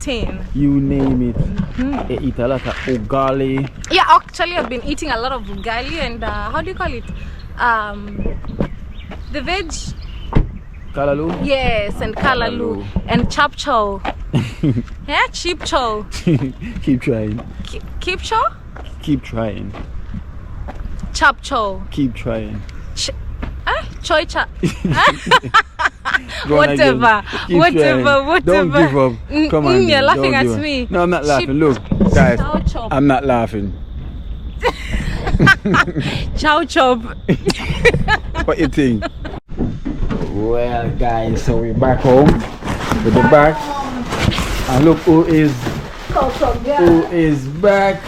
You name it. They eat a lot of ugali. Yeah, actually I've been eating a lot of ugali and how do you call it? The veg. Kalalu? Yes, and kalalu and chap chow. Yeah, cheap chow. Keep trying. Keep chow? Keep trying. Chap chow. Keep trying. Choy chap. Whatever. Whatever. Don't give up. Come on. You're laughing at me. No, I'm not laughing. Look, guys, I'm not laughing. Chow chop. What you think? Well, guys, so we're back home with the back. And look who is back.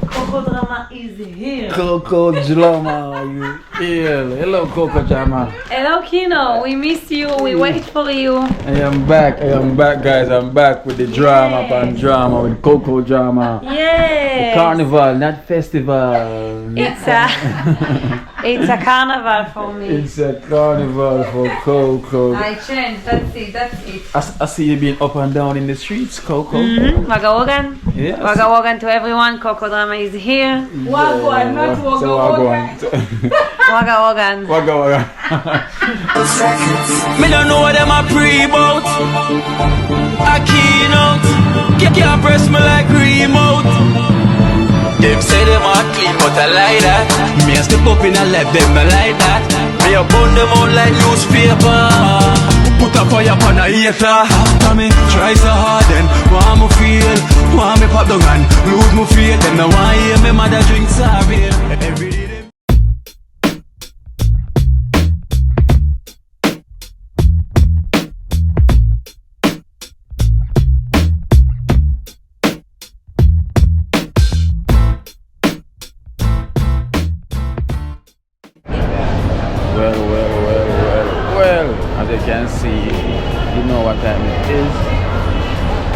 Coco Drama is here. Coco Drama, you ill. Hello, Coco Drama. Hello, Kino. We miss you. We wait for you. I am back, guys. I'm back with the drama and drama with Coco Drama. Yeah. Carnival, not festival. It's a carnival for me. It's a carnival for Coco. I changed. That's it. I see you been up and down in the streets, Coco. Wagawagan. Yes. Wagawagan to everyone. Coco Drama is here. Wagwan, not Wagawagan. Wagawagan. Wagawagan. Me don't know what them a pre-bout. A keynote. Can't press me like remote. Them say them a clean but I like that. Me a step up in a left them I like that. Me a burn them out like newspaper. Put a fire upon a hater. After me try so hard then want me feel. Want me pop down and lose me faith. Them no want hear me mother drink sorry. Every day them Well, as you can see, you know what time it is.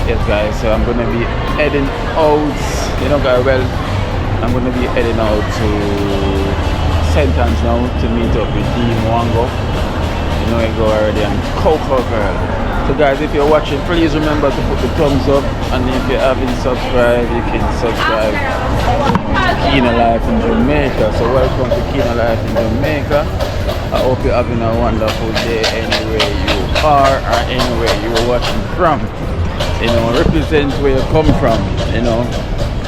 Yes, guys, so I'm gonna be heading out. You know, guys, well, I'm gonna be heading out to Sentence now to meet up with Dean Wango. You know, I go already and Coco Girl. So, guys, if you're watching, please remember to put the thumbs up, and if you haven't subscribed, you can subscribe. Kina Life in Jamaica. So welcome to Kina Life in Jamaica. I hope you're having a wonderful day anywhere you are or anywhere you're watching from. You know, represent where you come from. You know,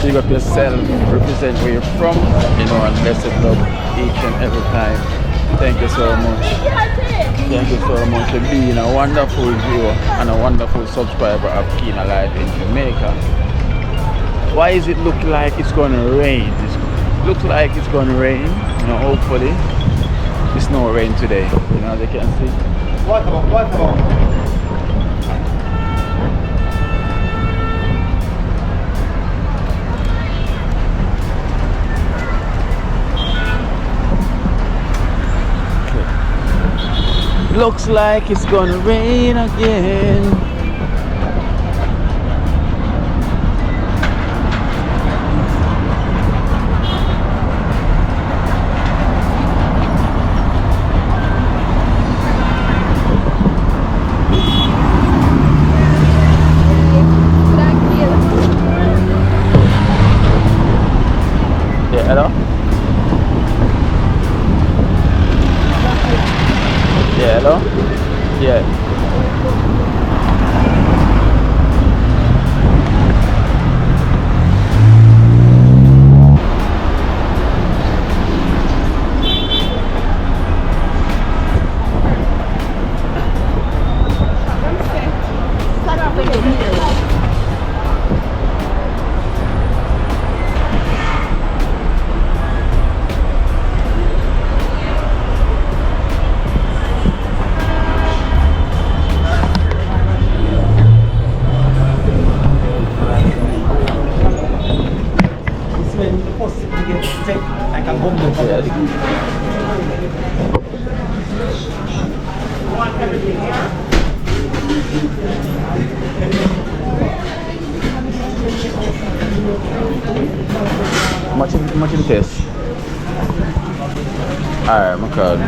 big up yourself, represent where you're from. You know, and blessed love each and every time. Thank you so much. Thank you so much for being a wonderful viewer and a wonderful subscriber of Kina Life in Jamaica. Why is it look like it's gonna rain? It looks like it's gonna rain. You know, hopefully it's no rain today. You know, as you can see. What about? Looks like it's gonna rain again. Yeah, hello? Yeah, hello? Yeah. Much in the case. Alright, my card.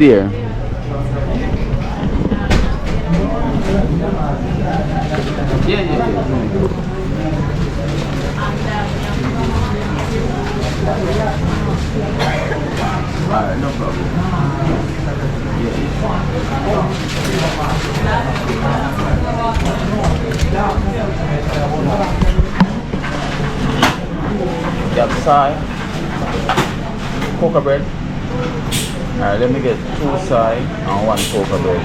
there. Yeah. Alright, no problem. Sai, coca bread. Alright, let me get 2 sai and 1 coca bread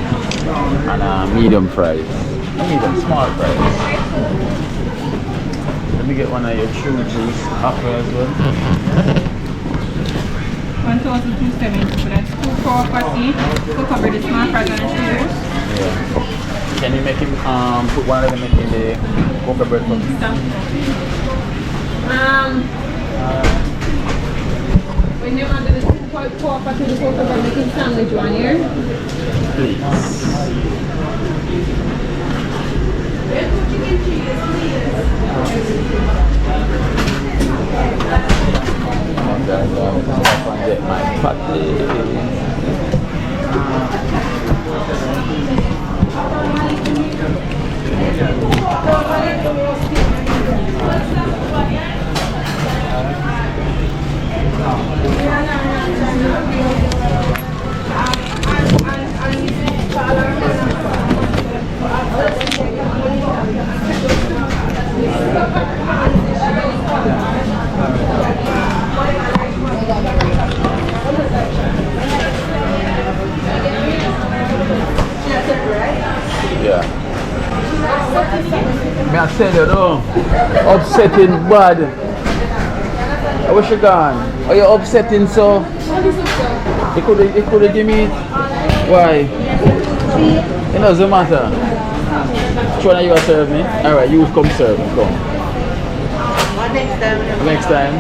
and medium fries. Medium small fries. Let me get one of your true juice after as well. 1,270 for that. 2 coca tea, coca bread, small fries and juice. Yeah. Can you make him put one of them in the coca bread for me? When you order the 2 coca to the coca bread, making sandwich one here. Please. Chicken cheese, please. Come on guys, let's stop and get my patty. Yeah. May I tell you though, upsetting bad. I wish you gone. Are you upsetting so? You could give me why? It doesn't matter. Which one are you gonna serve me? Alright, you come serve me, come. Next time. Next time.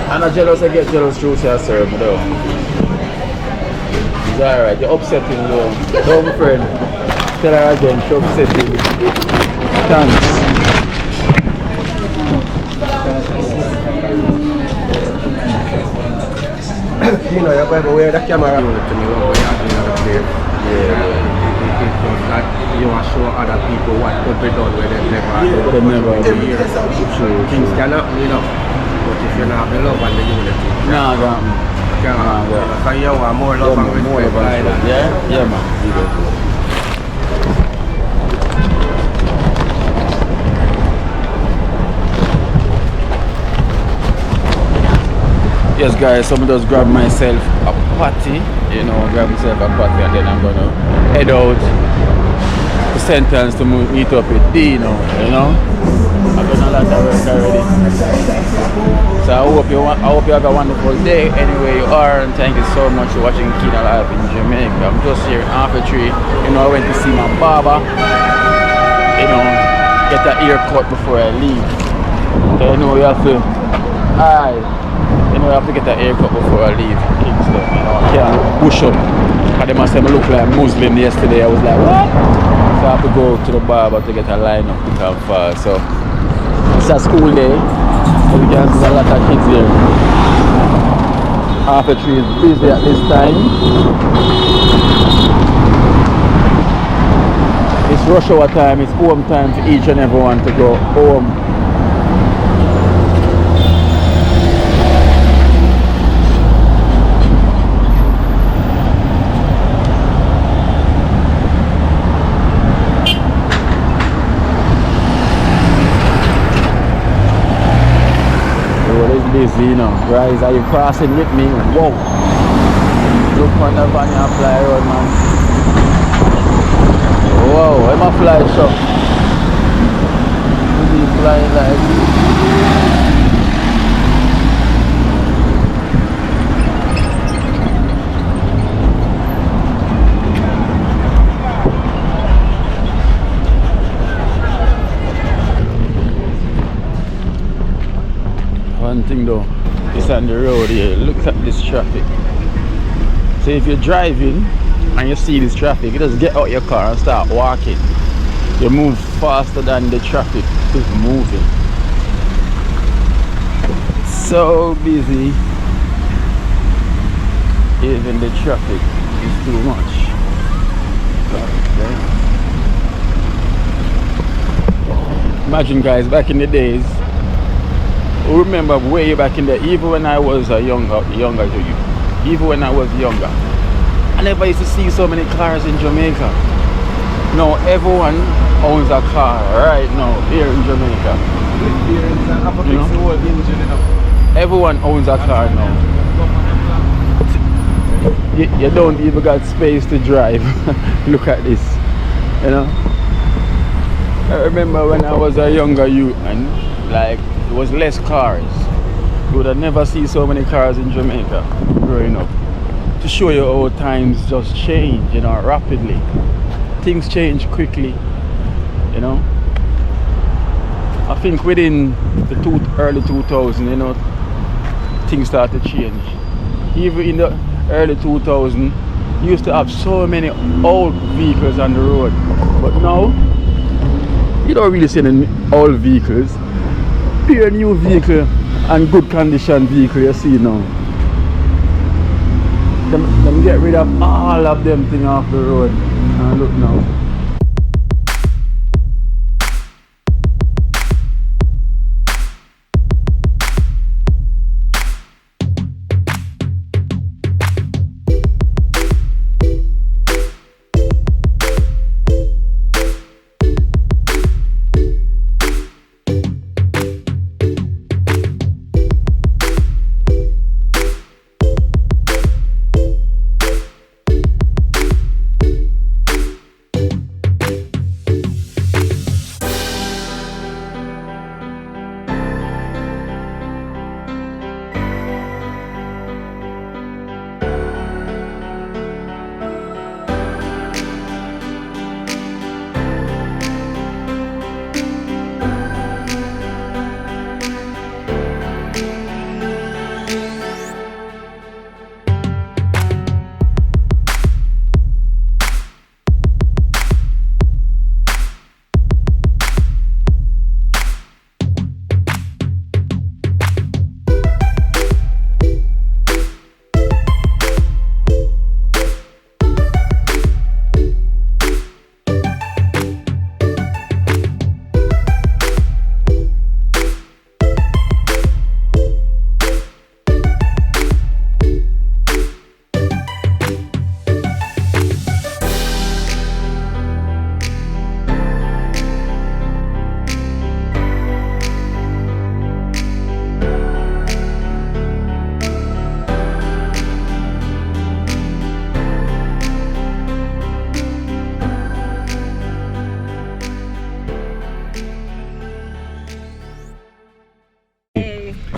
I'm not jealous, I get jealous through to serve me though. It's alright, you're upsetting though. Don't be friend. Tell her again, she's upsetting. Thanks. You know, you're going to wear the camera. You want to me what you're doing. That you want to show other people what could be done where they've never done. True. Things cannot, you know. But if you don't have the love and the unity. Nah, man. So you want more love and respect. Yeah, man. Yes guys, so I'm just grab myself a patty, grab myself a patty and then I'm gonna head out to St. Anne's to meet up with Dino, I've done a lot of work already. So I hope you have a wonderful day anywhere you are, and thank you so much for watching Keen Alive in Jamaica. I'm just here in Tree. I went to see my barber, get a haircut before I leave. So you have to I have to get a haircut before I leave Kingston. I can't push up. And they must have look like Muslim yesterday. I was like, what? So I have to go to the barber to get a line up become far. So it's a school day. So we can see a lot of kids here. Tree is busy at this time. It's rush hour time. It's home time for each and everyone to go home. Busy, guys, are you crossing with me? Whoa! Look on the van and fly road, man. Whoa, I'm a fly shot. He's flying like one thing though, it's on the road here. Look at this traffic. So if you're driving and you see this traffic, you just get out your car and start walking. You move faster than the traffic is moving. So busy. even the traffic is too much. Imagine guys, back in the days, I remember way back in the, even when I was younger to you, even when I was younger, I never used to see so many cars in Jamaica. Now everyone owns a car right now here in Jamaica. You know? Everyone owns a car now. You don't even got space to drive. Look at this, you know. I remember when I was a younger youth and like there was less cars. You would have never seen so many cars in Jamaica growing up. To show you how times just change, you know, rapidly. Things change quickly, you know. I think within the early 2000s, you know, things started to change. Even in the early 2000s, you used to have so many old vehicles on the road, but now you don't really see any old vehicles. Pure new vehicle and good condition vehicle you see now. Them get rid of all of them things off the road. And look now.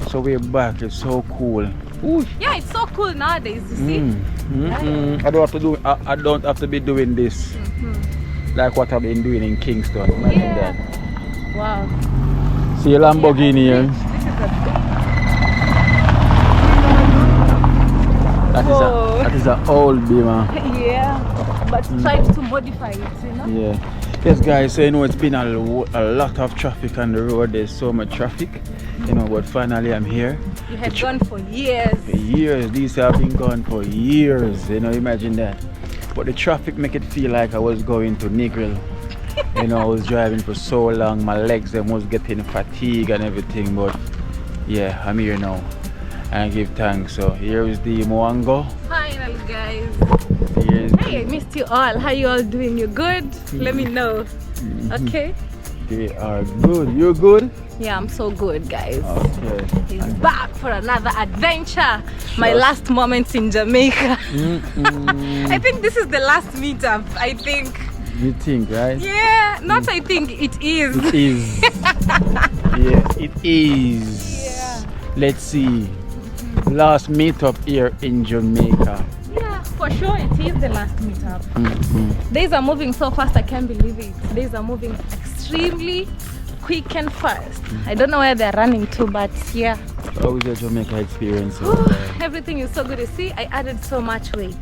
So we're back. It's so cool. Ooh. Yeah, it's so cool nowadays, you see. I don't have to be doing this like what I've been doing in Kingston. Imagine that. Wow. See a Lamborghini here. That is an old beamer. Yeah, but tried to modify it, you know. Yeah. Yes, guys. So you know it's been a lot of traffic on the road. There's so much traffic, you know. But finally, I'm here. You had gone for years. Years. These have been gone for years. You know, imagine that. But the traffic make it feel like I was going to Negril. You know, I was driving for so long. My legs them was getting fatigued and everything. But yeah, I'm here now. And I give thanks. So here is the Moango. Finally, guys. Hey, I missed you all. How you all doing? You good? Let me know. Okay? They are good. You're good? Yeah, I'm so good, guys. Okay. He's back for another adventure. My last moments in Jamaica. I think this is the last meetup. I think. You think, right? Yeah, not I think, it is. It is. Yeah, it is. Yeah. Let's see. Last meetup here in Jamaica. Yeah, for sure it is the last meetup. Days are moving so fast, I can't believe it. Days are moving extremely quick and fast. I don't know where they're running to, but yeah. How was your Jamaica experience? Everything is so good. You see, I added so much weight.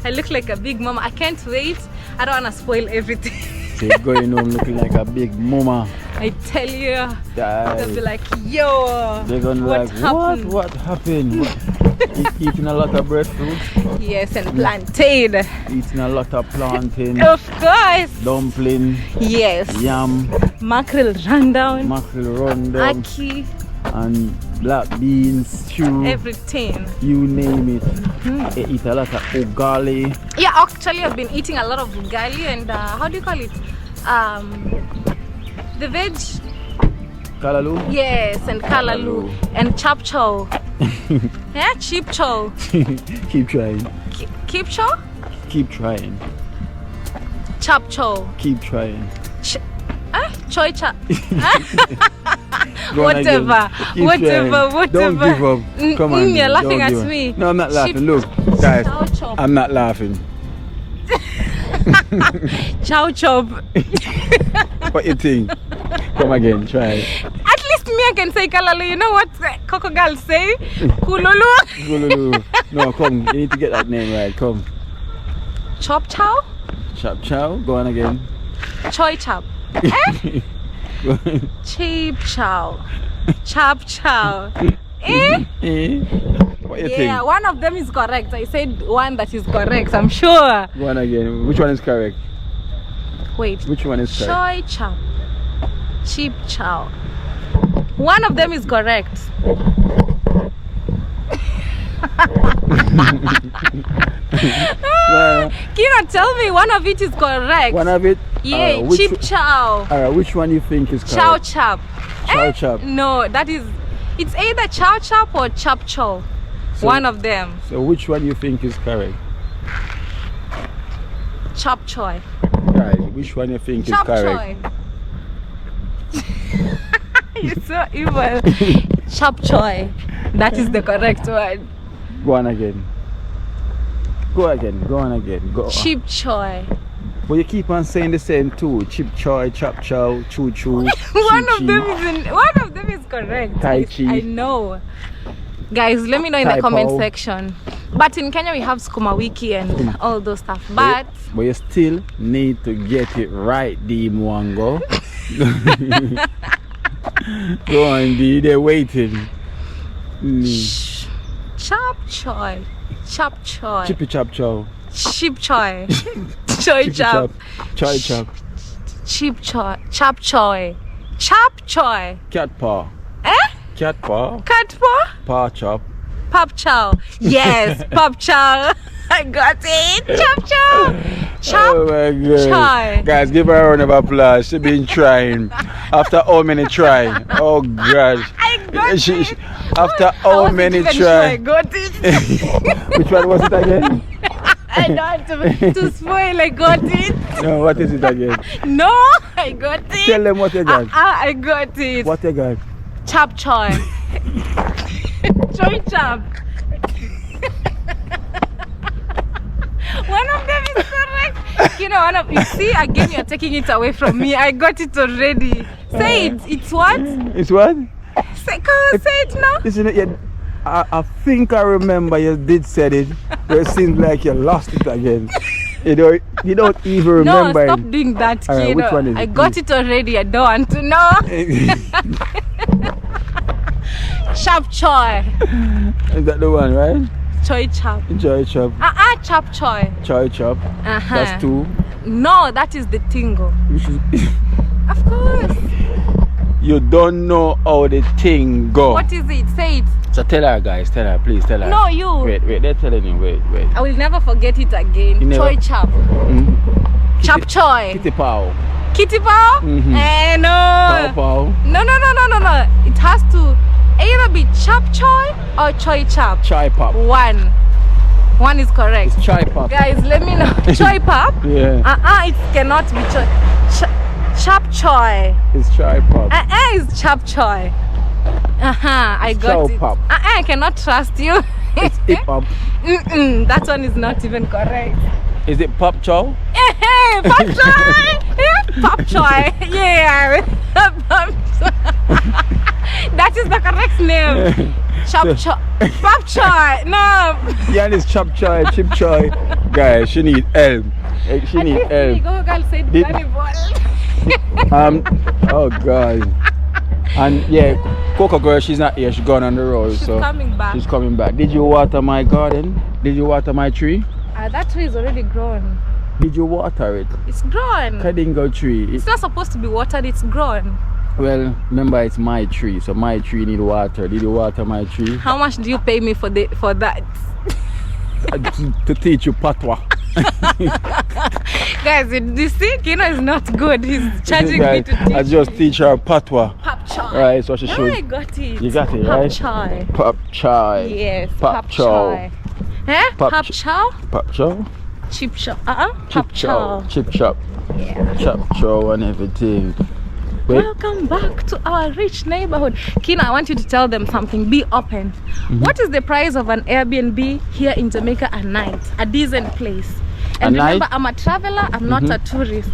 I look like a big mama. I can't wait. I don't want to spoil everything. So you're going home looking like a big mama. I tell you, Guys, they'll be like, yo, they're gonna be like, happened? what happened? Eating a lot of breadfruit. Yes, and plantain. Eating a lot of plantain. Of course. Dumpling. Yes. Yam. Mackerel rundown. Mackerel rundown. Aki. And black beans, stew. Everything. You name it. They eat a lot of ugali. Yeah, actually I've been eating a lot of ugali and how do you call it? The veg. Kalaloo? Yes, and kalaloo. And chap chow. Yeah, cheap chow. Keep trying. Keep chow? Keep trying. Chap chow. Keep trying. Choy chap. Go on again. Whatever. Don't give up. Come on. You're laughing don't at give up. me. No, I'm not laughing. Sheep. Look, guys, Chow chop. I'm not laughing. Chow chop. What you think? Come again, try it. At least me I can say kalalu. You know what Coco girl say? Kululu. Gululu. No, come. You need to get that name right. Come. Chop chow? Chop chow. Go on again. Choy chop. Cheap chow. Chap chow. Eh? What you Yeah, think? one of them is correct. I said one that is correct, I'm sure. Go on again. Which one is correct? Wait. Which one is correct? Choy chop. Cheap chow. One of them is correct. Well, Can you not tell me one of it is correct? one of it? Yeah, which, cheap chow. Alright, which one you think is correct? Chow chop. Chow chop. No, that is. It's either chow chop or chop chow. So- One of them. So which one you think is correct? Chop choy. Guys, which one you think Chop is correct? choy. You're so evil. Chop choy. That is the correct one. Go on again. Go again. Go on again. Go. Cheap choy. But you keep on saying the same too. Chip choy, chop chow, choo choo. One of them is correct. Tai chi. I know. Guys, let me know in the Tai comment pao. section. But in Kenya we have Skuma Wiki and all those stuff. But But you still need to get it right, D Mwango. Go on, D. They're waiting. chop choy. Chop choy. Chippy chop chow. Cheap choy. Choy Chippy chop. Choy chop. Cheap choy. Chop choy. Chop choy. Cat paw. Eh? Cat paw. Cat paw? Paw chop. Pop chow. Yes, pop chow. I got it. Chop chow. Chop Oh my God. choy. Guys, give her a round of applause. She's been trying. After how many try? Oh God. I got it. After I how wasn't many even sure I try? got it. Which one was it again? I don't want to spoil. I got it. No, what is it again? No, I got it. Tell them what you got. I got it. What you got? Chop choy. Choy chop. One of them is correct. You know, you see again you're taking it away from me. I got it already. Say it. It's what? It's what? Say it now. Listen, I think I remember you did said it, but it seems like you lost it again. You don't even remember. No, stop doing that, Alright, kid. which one is I it, got please? it already. I don't want to know. Chop choy. Is that the one, right? Choy chop. Choy chop. Chop choy. Choy chop. That's two. No, that is the tingle. Which is Of course. you don't know how the thing go. What is it? Say it. So tell her, guys. Tell her, please. Tell her. No, you. Wait. They're telling you. Wait. I will never forget it again. You never- Choy chop. Chop choy. Kitty pow. Kitty paw? Mhm. No. Pow pow. No. It has to either be chop choy or choy chop. Chai pop. One is correct. It's chai pop. Guys, let me know. Choy pop? Yeah. It cannot be choy. Chop choy. It's chai pop. It's chop choy. I got chow it. pop. I cannot trust you. It's hip hop. That one is not even correct. Is it pop chow? Pop choy. Pop choy. Yeah. Pop choy. That is the correct name. Chop choy. Pop choy. No. Yeah, it's chop choy, chip choy. Guys, she need help. She need help. Go girl said Did- volleyball. Oh God. And yeah, Coco girl, she's not here. She's gone on the road. She's so coming back. She's coming back. Did you water my garden? Did you water my tree? That tree is already grown. Did you water it? It's grown. Kadingo tree. It's not supposed to be watered. It's grown. Well, remember it's my tree, so my tree need water. Did you water my tree? How much do you pay me for that? To teach you patois. Guys, you see, Kino is not good. He's charging me to teach. I just teach her patois. Pop chai. Right, so she Oh, should. I got it. You got it, Pop right? chai. Pop chai. Yes. Pop chai. Eh? Pop Pop ch- chow? Pop chow. Chip chow. Chip chow. Chip chop. Yeah. Chop chow and everything. Wait. Welcome back to our rich neighborhood. Kina, I want you to tell them something. Be open. What is the price of an Airbnb here in Jamaica at night? A decent place. And remember, I'm a traveler. I'm not a tourist.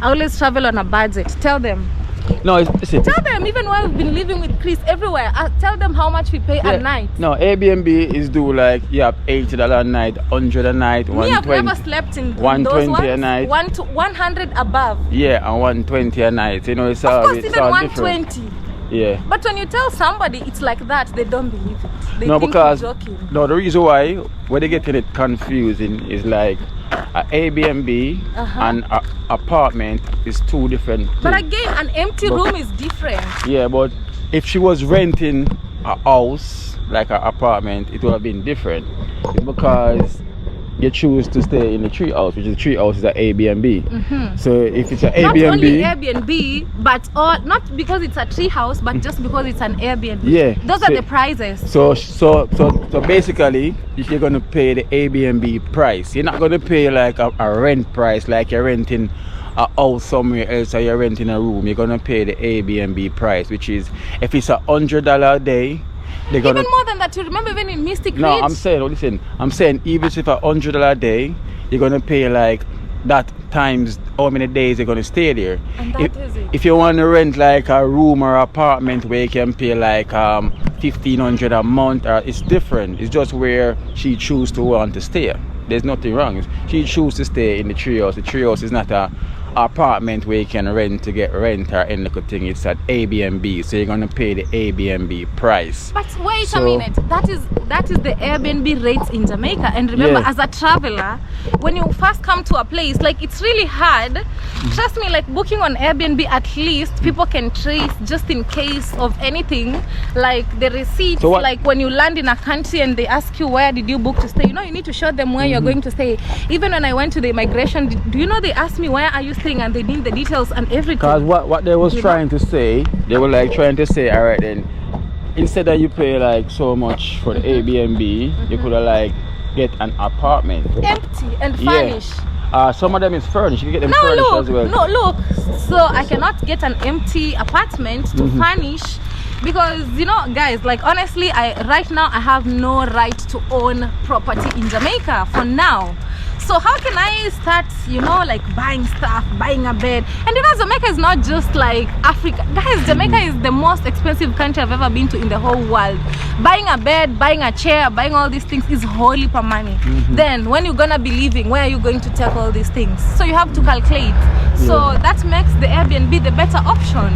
I always travel on a budget. Tell them. No, listen. Tell them, even when we've been living with Chris everywhere, tell them how much we pay at night. No, Airbnb is do like you have $80 a night, 100 a night, Me, 120. I've never slept in 120 those ones. a night. 100 above. Yeah, and 120 a night. You know, it's Of all course, it's even all 120. different. Yeah. But when you tell somebody it's like that, they don't believe it. They No, think because you're joking. no, the reason why where they getting it confusing is like a Airbnb and a apartment is two different things. But again, an empty room is different. Yeah, but if she was renting a house like an apartment, it would have been different. It's because you choose to stay in the tree house, which is the tree house is an Airbnb. So if it's an Not only Airbnb, Airbnb, but not because it's a tree house, but just because it's an Airbnb. Yeah, Those so- are the prices. so basically you're gonna pay the Airbnb price. You're not gonna pay like a rent price like you're renting a house somewhere else or you're renting a room. You're gonna pay the Airbnb price, which is if it's $100 a day, they're gonna Even more than that, you remember even in Mystic No, Ridge? I'm saying even if $100 a day, you're gonna pay like that times how many days you're gonna stay there. And that is it. If you want to rent like a room or apartment where you can pay like $1,500 a month, it's different. It's just where she choose to want to stay. There's nothing wrong. She choose to stay in the treehouse. The treehouse is not a apartment where you can rent to get rent or any good thing. It's an Airbnb, so you're gonna pay the Airbnb price. But wait a So- minute, that is the Airbnb rates in Jamaica. And remember, Yeah. as a traveler, when you first come to a place, like it's really hard. Trust me, like booking on Airbnb, at least people can trace just in case of anything, like the receipts. So what- like when you land in a country and they ask you where did you book to stay, you know, you need to show them where you're going to stay. Even when I went to the immigration, do you know they asked me where are you staying, and they need the details and everything. Because what they was You trying to say, they were like trying to say, all right then, instead that you pay like so much for the Airbnb, you could have like get an apartment. Empty and Yeah. furnished. Some of them is furnished. You can get them No, furnished look, as well. no, look. So I cannot get an empty apartment to furnish because, you know, guys, like honestly, right now I have no right to own property in Jamaica for now. So how can I start, you know, like buying stuff, buying a bed? And you know, Jamaica is not just like Africa. Guys, Jamaica is the most expensive country I've ever been to in the whole world. Buying a bed, buying a chair, buying all these things is wholly per money. Then when you're gonna be leaving, where are you going to take all these things? So you have to calculate. So that makes the Airbnb the better option.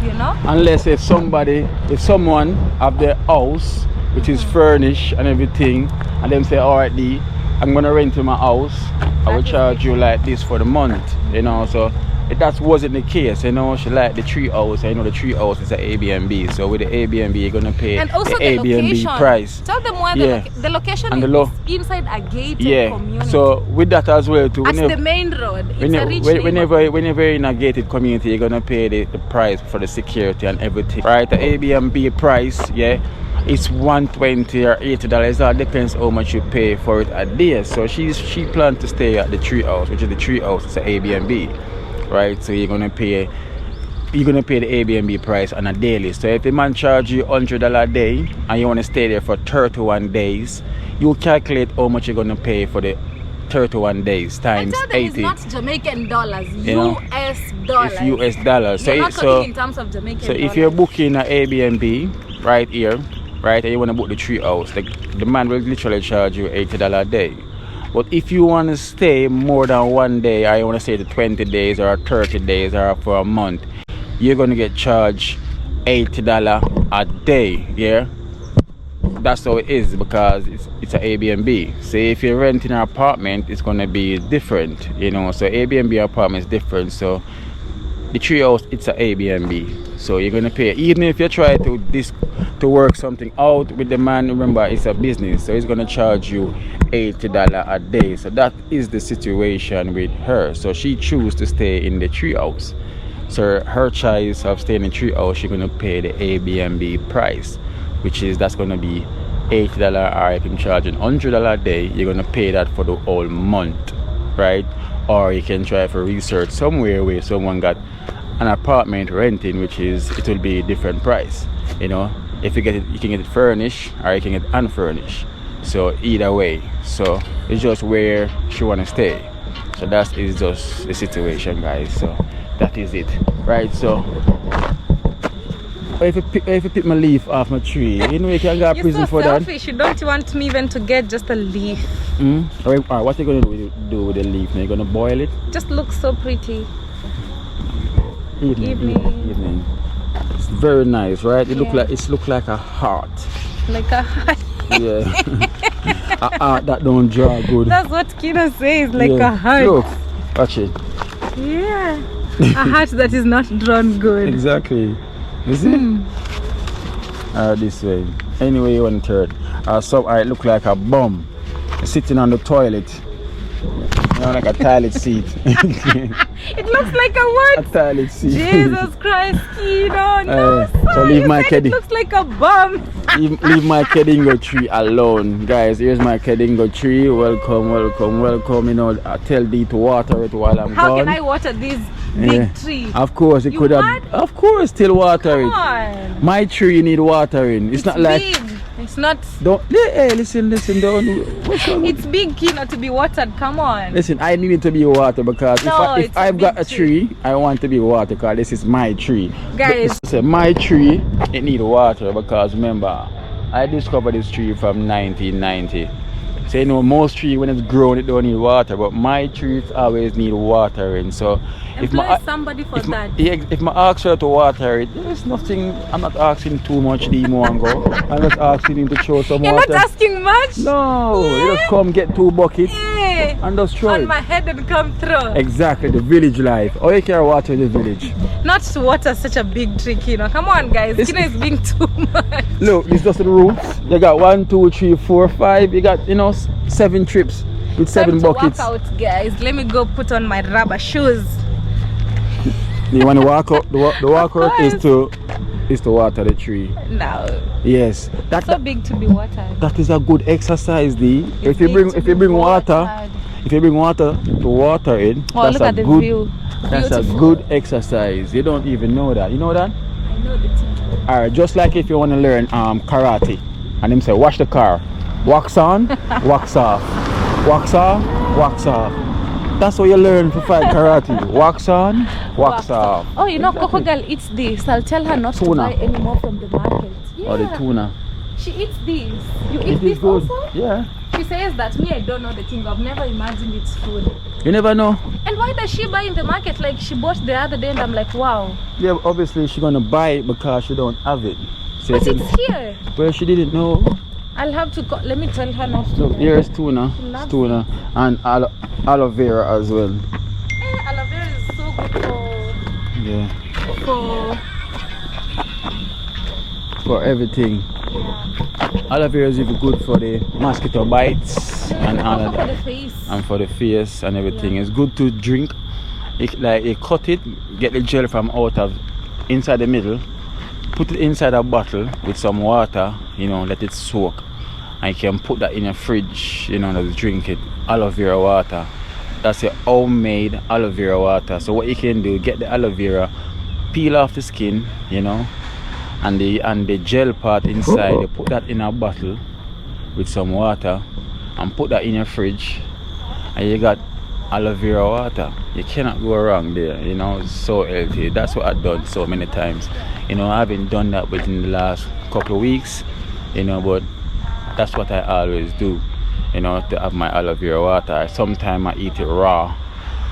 You know? Unless if someone have their house which is furnished and everything, and them say, all right, D, I'm gonna rent you my house, I will charge you like this for the month, you know. So if that wasn't the case, you know, she like the tree house, you know, the tree house is an Airbnb, so with the Airbnb you're gonna pay And also the the Airbnb location. price. Tell them where Yeah. the location And is the inside a gated Yeah, community. so with that as well too, at the main road. It's a rich neighborhood. whenever you're in a gated community, you're gonna pay the price for the security and everything. Right, the Airbnb price, yeah, it's $120 or $80. It depends how much you pay for it a day. So she planned to stay at the tree house, which is the tree house. It's an Airbnb, right? So you're gonna pay the Airbnb price on a daily. So if the man charge you $100 a day and you want to stay there for 31 days, you calculate how much you're gonna pay for the 31 days And times tell them 80. it's not Jamaican dollars, You know, US dollars. It's US dollars. You're not so talking in terms of Jamaican so dollars. if you're booking an Airbnb right here, right, and you want to book the tree house, the man will literally charge you $80 a day. But if you want to stay more than one day, or you want to stay to 20 days or 30 days or for a month, you're going to get charged $80 a day. Yeah, that's how it is because it's an Airbnb. So if you're renting an apartment, it's gonna be different, you know. So Airbnb apartment is different. So the treehouse, it's an Airbnb. So you're gonna pay, even if you try to work something out with the man. Remember, it's a business, so he's gonna charge you $80 a day. So that is the situation with her. So she chose to stay in the treehouse. So her choice of staying in the treehouse, she's gonna pay the Airbnb price, which is that's gonna be $80, or you can charge $100 a day. You're gonna pay that for the whole month, right? Or you can try for research somewhere where someone got an apartment renting, which is, it will be a different price, you know. If you get it, you can get it furnished or you can get unfurnished. So either way, so it's just where she wanna stay. So that is just the situation, guys. So that is it, right? So if you pick my leaf off my tree, you know you can go to prison for that. You're so selfish. You don't want me even to get just a leaf. Alright, what are you gonna do with the leaf? Now you're gonna boil it? Just looks so pretty. Evening. It's very nice, right? It look like a heart. Like a heart. Yeah. A heart that don't draw good. That's what Kino says, like a heart. Look, watch it. Yeah. A heart that is not drawn good. Exactly. You see? This way. Anyway you want to turn. It look like a bum sitting on the toilet. You know, like a toilet seat. It looks like a what? A toilet seat. Jesus Christ, Kino. No, so leave my kidding. It looks like a bum. leave my kedingo tree alone, guys. Here's my kedingo tree. Welcome. You know, I tell Dee to water it while I'm gone. How can I water this big tree? Of course, you could have. Of course, still water it. Come on. My tree need watering. It's not like. Big. It's not. Don't. Hey, listen. Don't. What's wrong? It's big, Kino, to be watered. Come on. Listen, I need it to be watered because if I've got a tree, I want to be watered because this is my tree. Guys, so my tree, it need water because remember, I discovered this tree from 1990. So you know, most tree when it's grown, it don't need water, but my trees always need watering. So if somebody for that. If my ask her to water it, there's nothing. I'm not asking too much, Demo and go. I'm just asking him to throw some water. You're not asking much? No, you just come get 2 buckets and just throw on it. my head and come through. Exactly, the village life. Or you can water the village. Not to water such a big tree, Kino. Come on, guys. Kino is being too much. Look, it's just the roots. You got 1, 2, 3, 4, 5. You got 7 trips with 7 buckets. Walk out, guys. Let me go put on my rubber shoes. You want to walk out? The walk out is to water the tree. No. Yes. That's so big to be watered. That is a good exercise, Dee. If you bring water to water it, that's a good view. That's a good exercise. You don't even know that. You know that? I know the thing. Alright, just like if you want to learn karate, and him say wash the car, wax on, wax off, wax off, wax off. That's what you learn to fight karate. Wax on, wax off. Oh, you know, Coco Girl eats this. I'll tell her not to buy anymore from the market. Yeah. Or the tuna. She eats this. You eat this good. also? Yeah. She says that. Me, I don't know the thing. I've never imagined it's food. You never know. And why does she buy in the market? Like she bought the other day and I'm like, wow. Yeah, obviously she's gonna buy it because she don't have it. So but it's here. Well, she didn't know. I'll have to let me tell her not to. Look, here's tuna. Tuna. And aloe vera as well. Aloe vera is so good for everything. Yeah. Aloe vera is even good for the mosquito bites and all of that. For the face. And for the face and everything. Yeah. It's good to drink. You cut it, get the gel from out of inside the middle, put it inside a bottle with some water, let it soak. And you can put that in your fridge, just drink it. Aloe vera water. That's your homemade aloe vera water. So what you can do, get the aloe vera, peel off the skin, and the gel part inside, you put that in a bottle with some water and put that in your fridge, and you got aloe vera water. You cannot go wrong there. It's so healthy. That's what I've done so many times. I haven't done that within the last couple of weeks, but that's what I always do, to have my aloe vera water. Sometimes I eat it raw.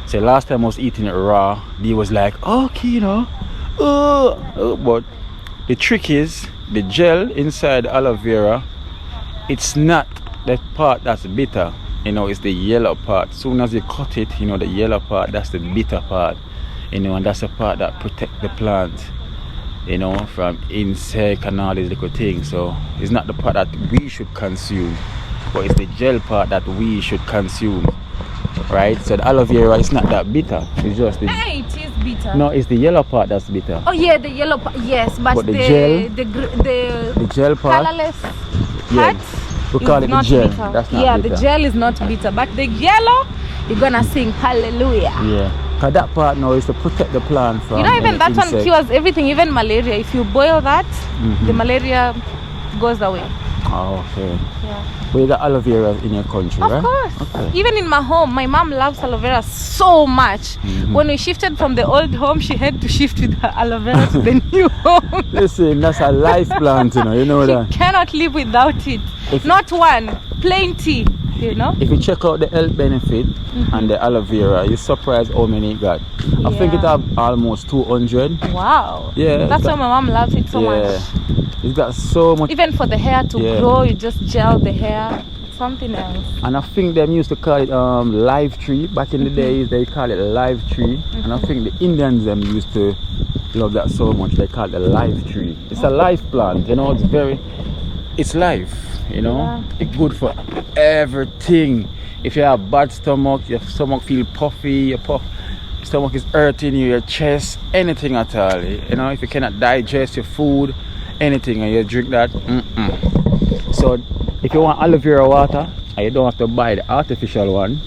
So last time I was eating it raw, he was like, okay, but the trick is the gel inside the aloe vera. It's not the part that's bitter, you know, it's the yellow part. Soon as you cut it, you know, the yellow part, that's the bitter part, you know, and that's the part that protect the plant, you know, from insect and all these little things. So it's not the part that we should consume, but it's the gel part that we should consume, right? So the aloe vera is not that bitter, it's just the Hey, it is bitter. no, it's the yellow part that's bitter. Oh yeah, the yellow part. Yes, but But the gel- the gel part, colorless yeah, part we call is it the not gel. bitter. That's not yeah, bitter. the gel is not bitter, but the yellow, you're gonna sing hallelujah. Yeah, because that part now is to protect the plant from You know, even any that one insect. cures everything, even malaria. If you boil that, the malaria goes away. Oh, okay. Yeah. But you got aloe vera in your country, Of right? course. Okay. Even in my home, my mom loves aloe vera so much. When we shifted from the old home, she had to shift with her aloe vera to the new home. Listen, that's a life plant, you know that. Cannot live without it. If- Not one, plenty, you know. If you check out the health benefit and the aloe vera, you're surprised how many it got. I think it Yeah. have almost 200. Wow. Yeah, That's that- why my mom loves it so yeah, much. it's got so much. Even for the hair to Yeah. grow, you just gel the hair. Something else. And I think them used to call it live tree. Back in the days, they call it live tree. And I think the Indians them used to love that so much. They call it the live tree. It's a life plant, you know. It's life, you know. Yeah. It's good for everything. If you have bad stomach, your stomach feel puffy, stomach is hurting you, your chest, anything at all. You know, if you cannot digest your food, anything, and you drink that. So if you want aloe vera water, and you don't have to buy the artificial one,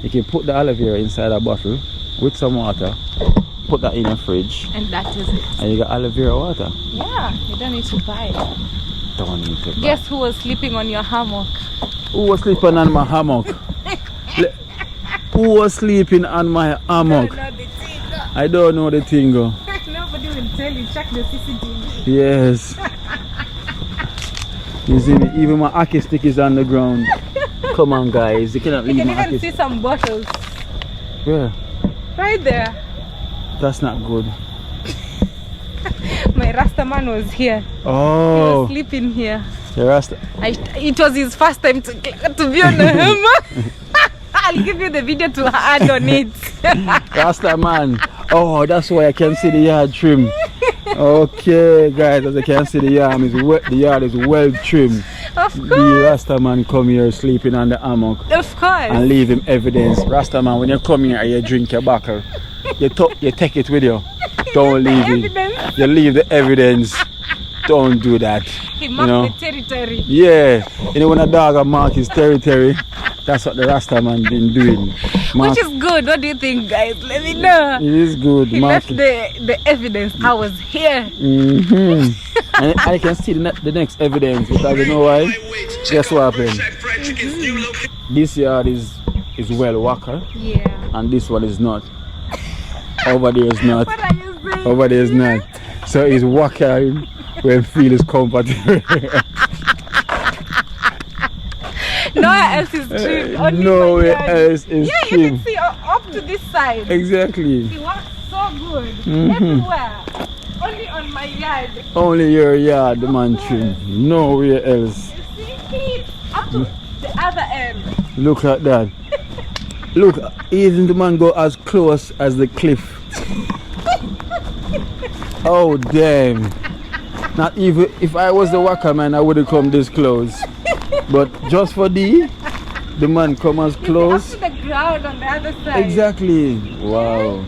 you can put the aloe vera inside a bottle with some water, put that in your fridge, And that is it. and you got aloe vera water. Yeah, you don't need to buy it. Don't need to buy. Guess who was sleeping on your hammock? Who was sleeping on my hammock? Who was sleeping on my hammock? I don't know the thing. Nobody will tell you. Check the CCTV. Yes. You see me, even my hockey stick is on the ground. Come on guys, you cannot You leave can my even hockey see stick. some bottles Yeah, right there. that's not good. My Rasta man was here. He Oh, was sleeping here. the Rasta. It was his first time to be on the hammock. I'll give you the video to add on it. Rasta man. Oh, that's why I can see the yard trim. Okay, guys, as I can see the yard is well trimmed. Of The course. Rasta man come here sleeping on the hammock Of course. and leave him evidence. Rasta man, when you come here and you drink your bottle, you take it with you. Don't leave it. Evidence. You leave the evidence. Don't do that. He You marked know? the territory. Yeah, you know when a dog mark his territory, that's what the Rasta man been doing. Mark, Which is good. What do you think, guys? Let me know. it is good. He Mark left the evidence. I was here. and I can see the next evidence because you know why? Guess what happened? This yard is well walker Yeah. and this one is not. Over there is not. What are you saying? Over there is not. So he's walking when feel is comfortable. Nowhere else is trimmed. Only Nowhere my yard. else is Yeah, you trimmed. can see up to this side. Exactly. He works so good. Everywhere. Only on my yard. Only your yard, the man trim. Nowhere else. You see? Up to the other end. Look at that. Look, even the man go as close as the cliff. Oh damn. Not even if I was the worker man, I wouldn't come this close. But just for the man come as You see, close. up to the ground on the other side. Exactly. Wow.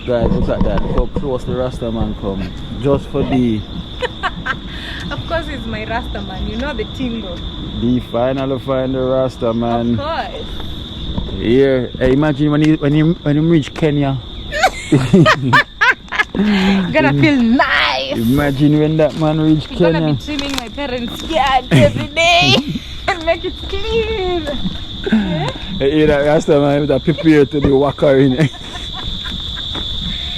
Guys, look at that. Look how close the Rasta man come. Just for the Of course, it's my Rasta man. You know the tingle. final find the Rasta man. Of course. Here, hey, imagine when you reach Kenya. You're gonna feel nice. Imagine when that man reach You're gonna Kenya. be trimming my parents' yard every day and make it clean. Hey, that Rasta man that prepare to be worker in.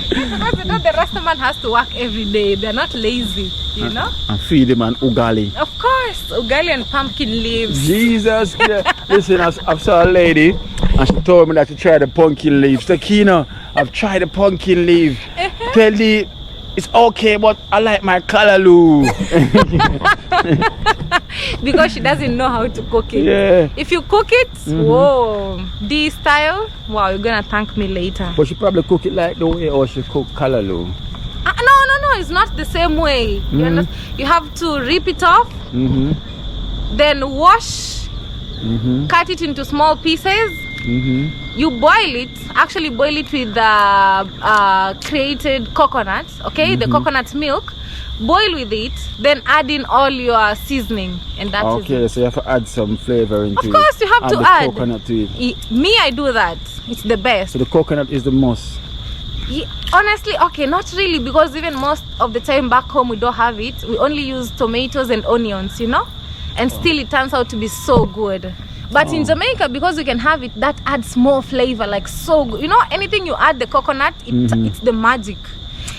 Because you know the Rasta man has to work every day. They're not lazy, you know? And feed him an ugali. Of course, ugali and pumpkin leaves. Jesus, listen, I've saw a lady and she told me that she tried the pumpkin leaf. So Kina, I've tried the pumpkin leaf. Tell It's okay, but I like my callaloo. Because she doesn't know how to cook it. Yeah. If you cook it, whoa, D style, wow, you're gonna thank me later. But she probably cook it like the way or she cook callaloo. No, it's not the same way. You understand? You have to rip it off, then wash, cut it into small pieces. You boil it, actually boil it with created coconut, okay, the coconut milk. Boil with it, then add in all your seasoning, and that's okay, so you have to add some flavor into it. Of course, you have to the add coconut to it. Me, I do that. It's the best. So the coconut is the must. Honestly, okay, not really, because even most of the time back home we don't have it. We only use tomatoes and onions, you know, and still it turns out to be so good. But in Jamaica, because we can have it, that adds more flavor, like so good. You know, anything you add the coconut, it's the magic.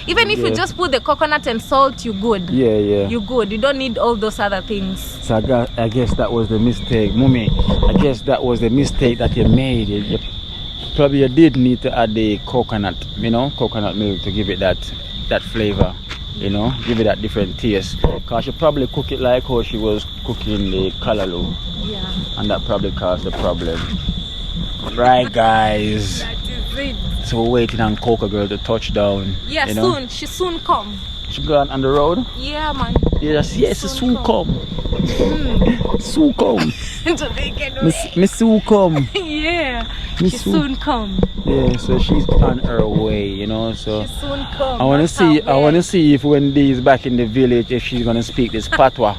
Even if you just put the coconut and salt, you're good. Yeah. You're good. You don't need all those other things. So I guess that was the mistake, Mummy. I guess that was the mistake that you made. You probably did need to add the coconut, you know, coconut milk to give it that flavor, you know, give it that different taste. Because she probably cook it like how she was cooking the callaloo. Yeah. And that probably caused the problem. Right, guys. That is it. So we're waiting on Coca Girl to touch down. Yeah, you know? soon. She soon come. She gone on the road? Yeah, man. Yes, soon come. Soon come. Jamaican way. Miss soon come. Yeah. Miss She soon come. Yeah, so she's on her way, you know. So She soon come. I wanna see if when Dee is back in the village, if she's gonna speak this patois.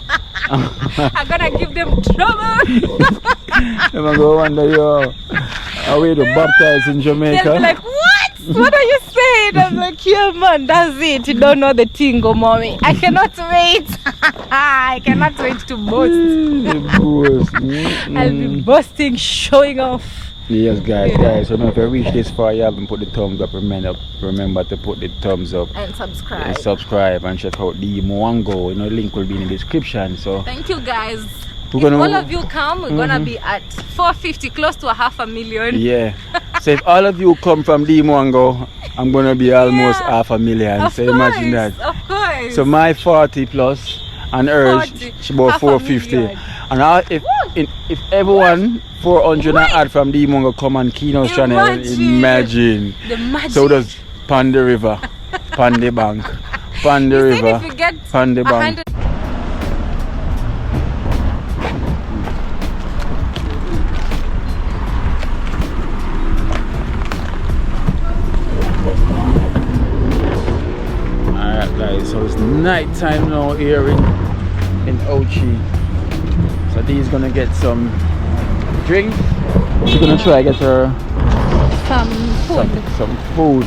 I'm gonna give them trouble. Them a go wonder, yo, are we the baptized in Jamaica? They'll be like, what? What are you saying? I'm like, yeah, man, that's it. You don't know the tingo, mommy. I cannot wait. I cannot wait to boast. I'll be boasting, showing off. Yes, guys, so now if you reach this far, you haven't put the thumbs up, remember to put the thumbs up And subscribe. and subscribe and check out the Moango. You know, the link will be in the description. So Thank you, guys. We're If gonna- all of you come, we're gonna be at 450, close to 500,000. yeah, so if all of you come from the Moango, I'm gonna be almost 500,000. Of So course, imagine that. Of course. So my 40 plus and hers, 40, she about 450. 500,000. And if everyone 400 and add from the Moango come on Kino's channel, imagine. the magic. So does Pan the river, Pan the bank, Pan the You said river, if you get Pan the bank. 100. Alright guys, so it's night time now here in Ochi. So Dee's gonna get some drink. She's gonna try get her Some food. some food,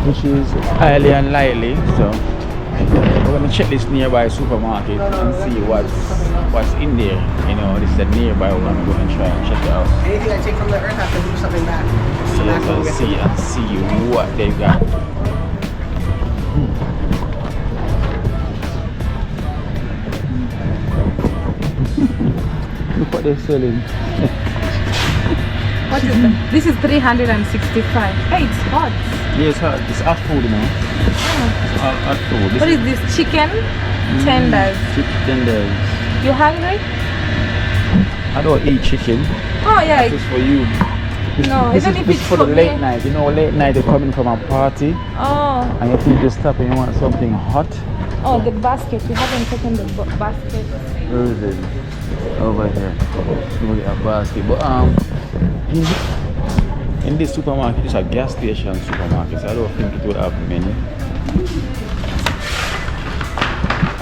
which is highly unlikely. So we're gonna check this nearby supermarket and see what's in there. You know, this is a nearby one. We're gonna try and check it out. Anything I take from the earth, I have to do something back. So Yeah, that's what we so have to do. see what they got. Look what they're selling. What is that? This is 365. Hey, it's hot. Yes, it's hot food, you know. It's hot food. What is this? Chicken tenders. Chicken tenders. You hungry? I don't eat chicken. Oh yeah. This is for you. No, This even is if this it's for the for late me. night. You know, late night you're coming from a party Oh, and you feel just stop and you want something hot. oh, the basket. You haven't taken the basket. Where is it? Over here. Look at a basket. But in this supermarket, it's a gas station supermarket, so I don't think it would have many.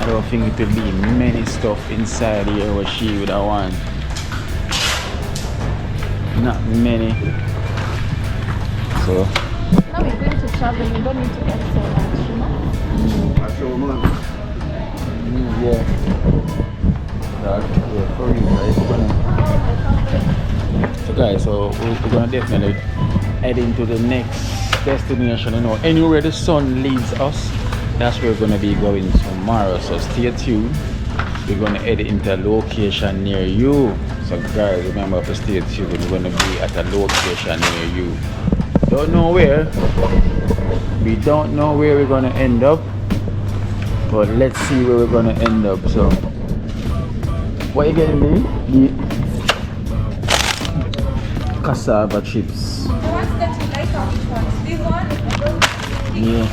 I don't think it will be many stuff inside here what she would have want. Not many. So Now we're going to travel. You don't need to get so much, you know? yeah. For you guys, so guys, so we're gonna definitely head into the next destination. You know, anywhere the sun leads us, that's where we're gonna be going tomorrow. So stay tuned. We're gonna head into a location near you. So guys, remember to stay tuned. We're gonna be at a location near you. Don't know where. We don't know where we're gonna end up, But let's see where we're gonna end up. So, what you getting me? The cassava chips. The ones that you like are which ones? These ones? Yeah,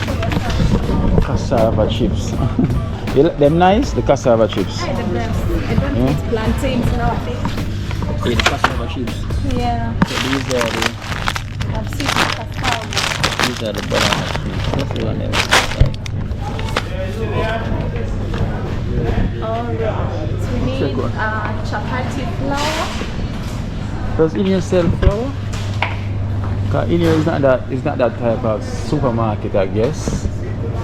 cassava chips. You like them nice? The cassava chips. I the best. I don't Yeah. eat plantains nowadays. Hey, the cassava chips. Yeah. So these are the I've seen cassava. These are the banana chips. What's the one there? Alright. We need chapati flour. Does India sell flour? Cause India is not that type of supermarket, I guess.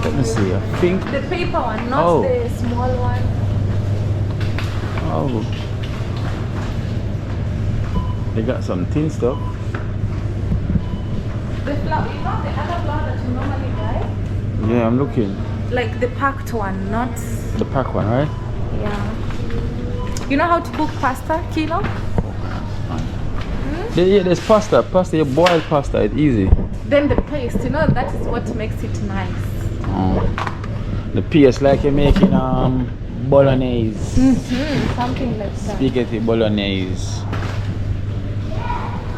Let me see. I think. The paper one, not the small one. Oh. They got some thin stuff. The flour, you know the other flour that you normally buy? Yeah, I'm looking. Like the packed one, not... The pack one, right? Yeah. You know how to cook pasta, Kilo? Yeah, there's pasta. Pasta, you boil pasta, it's easy. Then the paste, you know, that is what makes it nice. The paste like you're making bolognese. Something like that. Spaghetti bolognese.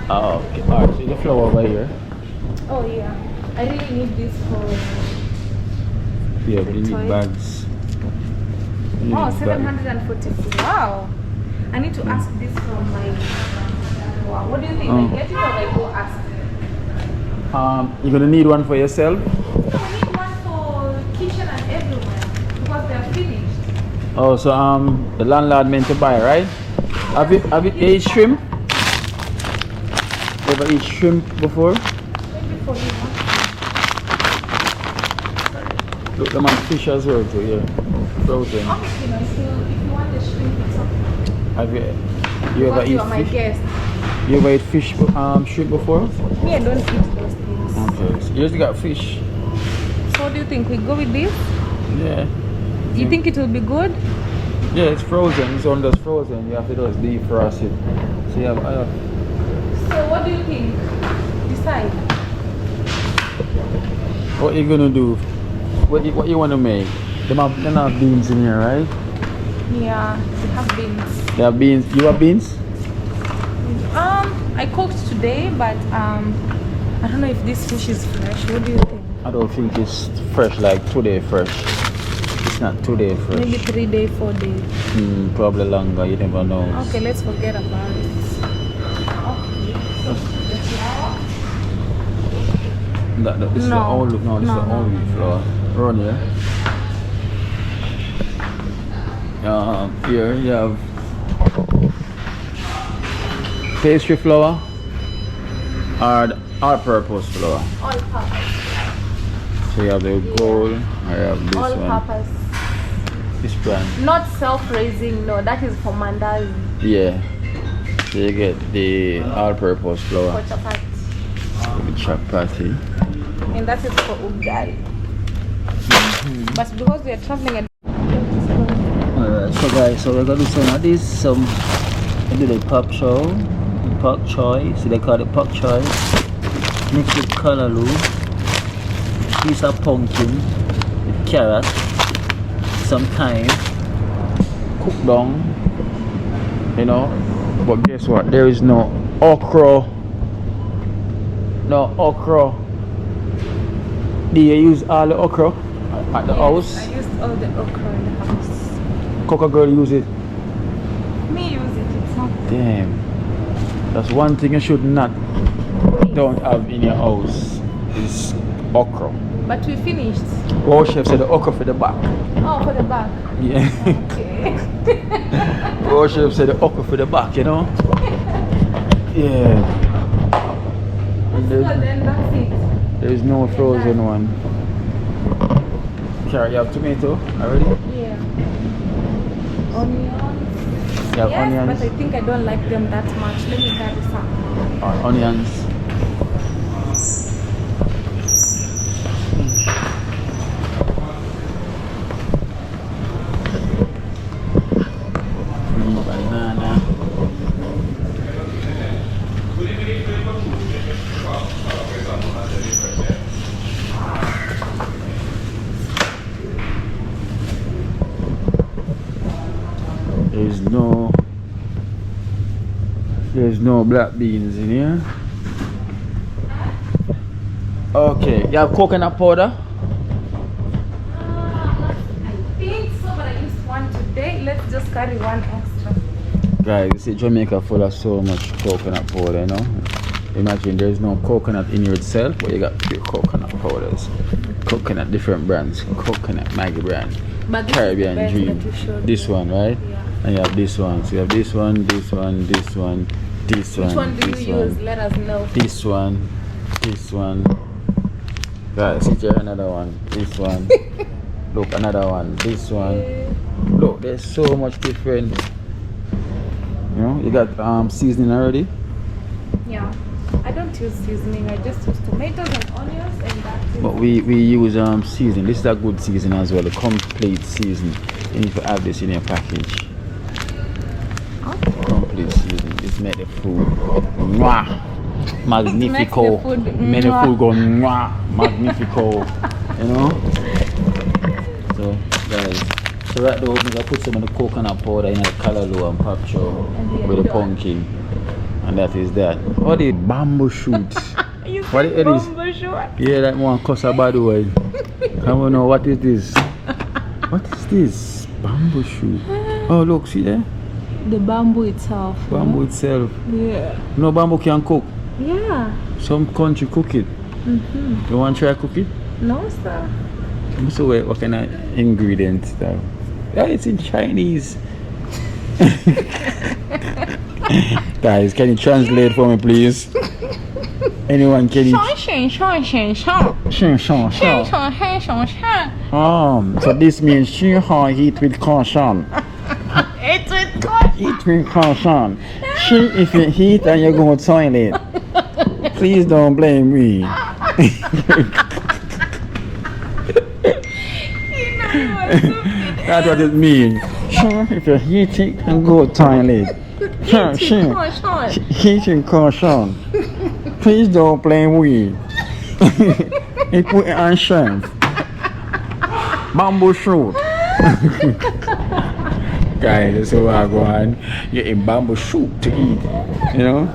Oh, okay. Alright, so the flour over here. Oh yeah. I really need this for... Yeah, the we need toy. bags. We need Oh, bags. 744. Wow. I need to ask this from my... Wow. What do you think? I get it or I go ask? You're gonna need one for yourself. I need one for kitchen and everywhere because they are finished. Oh, so the landlord meant to buy, right? Have you ate shrimp? Ever eat shrimp before? Maybe for you. Look, the man fish as well too, yeah. Frozen. Honestly, no, if you want the shrimp, it's okay. Have you ever Because eat you are my fish? guest. You ever eat fish shrimp before? Me, I don't eat those things. Okay. So you just got fish. So what do you think? We go with this? Yeah. You think it will be good? Yeah, it's frozen. It's on just frozen. You have to just defrost it. So you have So what do you think? Decide. what you gonna do? What you wanna make? They have beans in here, right? Yeah, we have beans. They have beans. You have beans? I cooked today, but I don't know if this fish is fresh. What do you think? I don't think it's fresh like today fresh. It's not today fresh. Maybe 3 days, 4 days. Probably longer, you never know. Okay, let's forget about it. Okay. So the flour? This is the old this is the old flour. Run here. Here you have pastry flour or the all-purpose flour. All purpose. So you have the gold, I have this All one. purpose. This brand. Not self-raising, no, that is for mandazi. Yeah. So you get the all-purpose flour. For chapati. The chapati. And that is for ugali. But because we are traveling, Alright, so guys, so we're gonna do some of this. We do the pak choy, so they call it pak choy. Mix with callaloo, piece of pumpkin, with carrot, some thyme, cook down, you know. But guess what? There is no okra. No okra. Do you use all the okra at the house? I used all the okra in the house. Coca girl use it. Me use it, it's not Damn. That's one thing you should not don't have in your house is okra. But we finished. Our chef said the okra for the back. Oh, for the back. Yeah. Okay. Our chef said the okra for the back, you know? Yeah. And So then that's it. there's no frozen one. Carrot, you have tomato already? Yeah. Onions. You have Yes, onions? but I think I don't like them that much. Let me carry some. Onions. Banana. There's no black beans in here. Okay, you have coconut powder? I think so, but I used one today. Let's just carry one extra. Guys, you see Jamaica full of so much coconut powder, you know? Imagine there's no coconut in here itself, but you got pure coconut powders. Coconut, different brands. Coconut, Maggie brand. But this Caribbean is the Dream. best that you showed This me. one, right? Yeah. And you have this one. So you have this one, this one, this one, this one. Which one do this you one, use? Let us know. This one, this one. Guys, see here another one. This one. Look, another one. This one. Look, there's so much different. You know, you got seasoning already. Yeah. I don't use seasoning. I just use tomatoes and onions and that's it. But we use seasoning. This is a good season as well, a complete season. You need to have this in your package. Complete season. This make the food mwah, magnifico. Makes the food Make the mwah. food go mwah, magnifico. You know. So guys, so right now we're gonna put some of the coconut powder in the callaloo and papcho with the pumpkin, and that is that. What the bamboo shoot? You What said it is? bamboo shoot? Yeah, that one costs a bad way. Come on, know what is this? What is this? Bamboo shoot. Oh, look, see there? The bamboo itself. Bamboo itself. Yeah. No bamboo can cook. Yeah. Some country cook it. You want to try cook it? No, sir. So what kind of ingredients stuff? Yeah, it's in Chinese. Guys, can you translate for me, please? Anyone can you? So this means eat with caution. Eat with caution. If you eat and you go to toilet, please don't blame me. That's what it means. If you eat it and go to toilet. Eating caution. Please don't blame me. It put it on shelf. Bamboo shoot. Guys, that's what I go on. You eat bamboo shoot to eat. You know?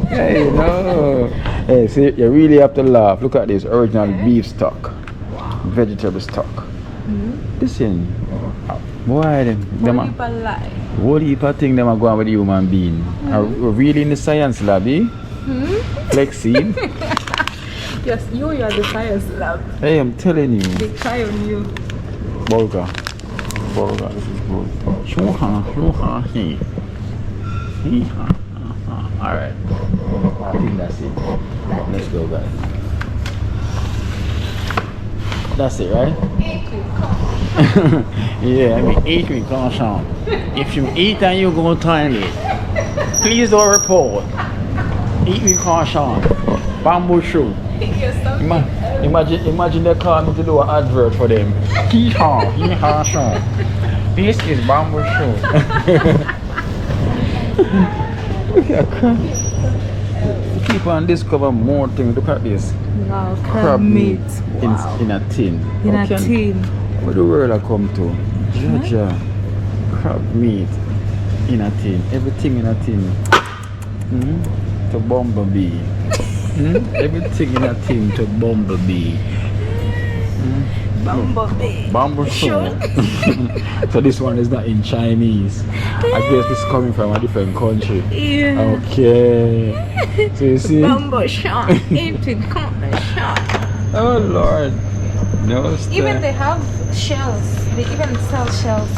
Hey, no. Hey, see, you really have to laugh. Look at this original beef stock. Vegetable stock. Listen. Why them? What heap of thing them are going with the human being? Are we really in the science lab, eh? Flexi. Yes, you are the science lab. Hey, I'm telling you. They try on you. Burger. Burger, this is good. Alright. I think that's it. Let's go, guys. That's it, right? Yeah, I mean, eat with caution. If you eat and you go to toilet, please don't report. Eat with caution. Bamboo shoot. Imagine they call me to do an advert for them. Hee-haw. This is bamboo shoot. Look at crab. Keep on discover more things. Look at this. Wow, Crab meat Wow. in a tin. In a tin. Where the world I come to? Georgia. Crab meat in a tin. Everything in a tin. To bumblebee. Everything in a tin to bumblebee. Bumblebee. Bamboo shoot. So this one is not in Chinese. I guess this is coming from a different country. Yeah. Okay. So you see? Bamboo shot. Eating cotton shot. Oh Lord. No stuff. Even they have shells. They even sell shells.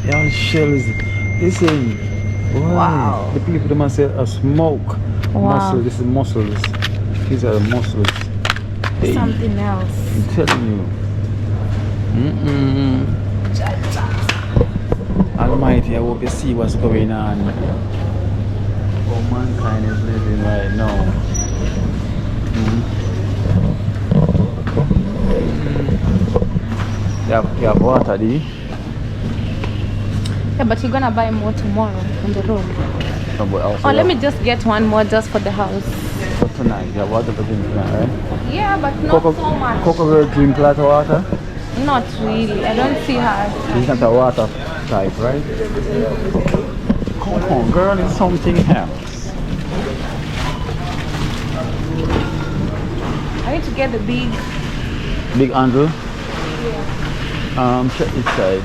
Yeah, shells. Listen. Wow. The people that must say a smoke. Wow. Mussel. This is mussels. These are mussels. Hey, Something else. I'm telling you. Almighty, I hope you see what's going on. How mankind is living right now. You have water, do you? Yeah, but you're gonna buy more tomorrow on the road. No, but also Or let me just get one more just for the house. for tonight. You have water for drink tonight, right? Yeah, but not so much. Coco will drink a lot of water. Not really. I don't see her. She's not a water type, right? Come on, girl, it's something else. I need to get the big. Big handle? Check this side.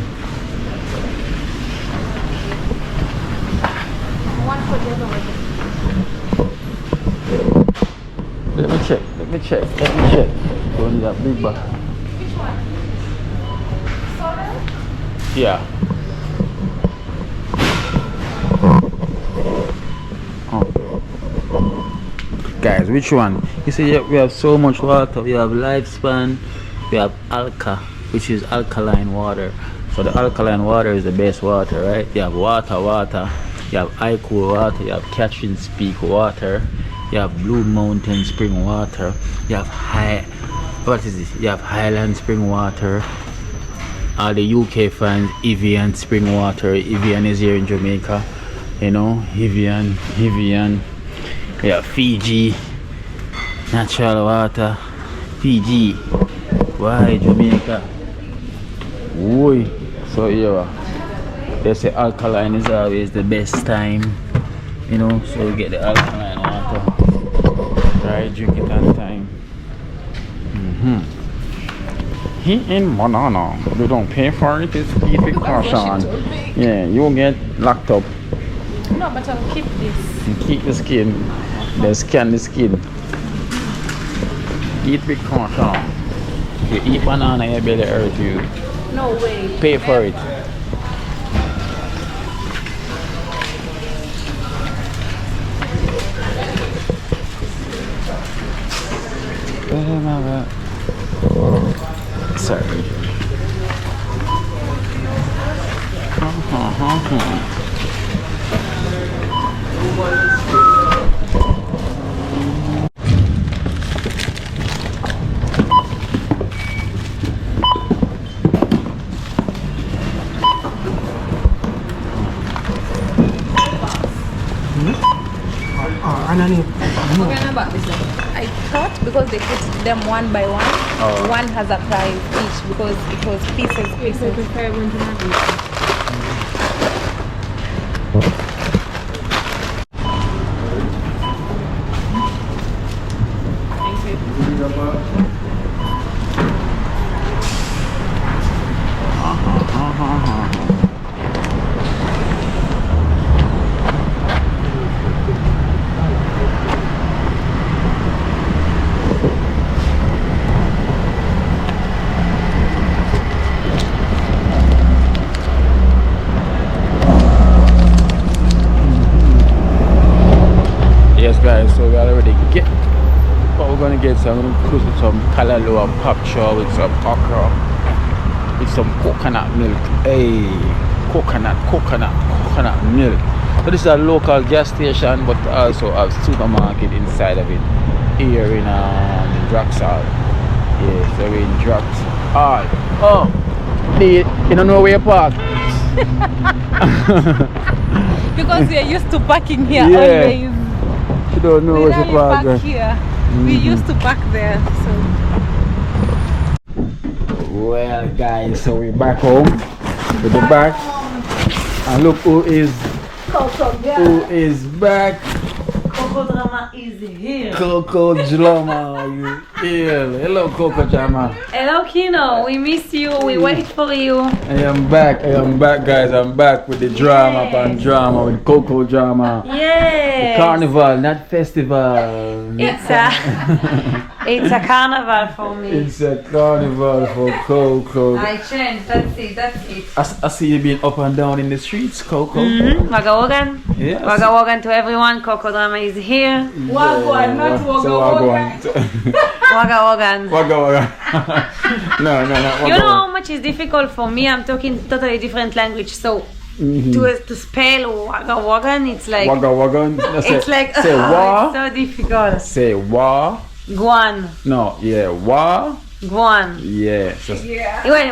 One for the other one. Let me check. Don't need that big bag. Which one? Sorrel? Yeah. Oh. Guys, which one? You see, we have so much water. We have lifespan. We have alka, which is alkaline water. So the alkaline water is the best water, right? You have water. You have cool water. You have Catherine Peak water. You have Blue Mountain spring water. You have You have Highland spring water. All the UK fans, Evian spring water. Evian is here in Jamaica. You know, Evian. Yeah, Fiji, natural water. Fiji. Why Jamaica? Oi. So yeah, they say alkaline is always the best time. You know, so you get the alkaline water. Try drink it on time. Heat in banana. You don't pay for it, it's keep it caution. Yeah, you will get locked up. No, but I'll keep this. And keep the skin. They scan the skin. Eat with caution. If you eat banana, your belly hurt you. No way. Pay for it. Sorry. I thought because they put them one by one, one has a prize each because it was pieces. Guys, so we already get what we're gonna get. So I'm gonna cruise with some kalalua popcha with some okra, with some coconut milk. Hey, coconut milk. So this is a local gas station, but also a supermarket inside of it here in Draxall. Yeah, so we're in Draxall. Oh, you don't know where you park. Because we are used to parking here Yeah. always. You don't know where to park. Here. We used to park there, so. Well, guys, so we're back home with the back, and look who is back. Coco Drama is here. Coco Drama is here. Hello, Coco Drama. Hello, Kino. We miss you. We wait for you. I am back, guys. I'm back with the drama upon drama with Coco Drama. Yes. The carnival, not festival. It's a carnival for me. It's a carnival for Coco. I changed. That's it. I see you being up and down in the streets, Coco. Wagawagan. Yes. Wagawagan to everyone. Coco Drama is here. Wagwan, not Wagawagan. Wagawagan. Wagawagan. No. You know how much is difficult for me? I'm talking totally different language, so to spell Wagawagan, it's like Wagawagan. it's like say wa. it's so difficult. Say wa. Guan. No, yeah, wa. Guan. Yeah.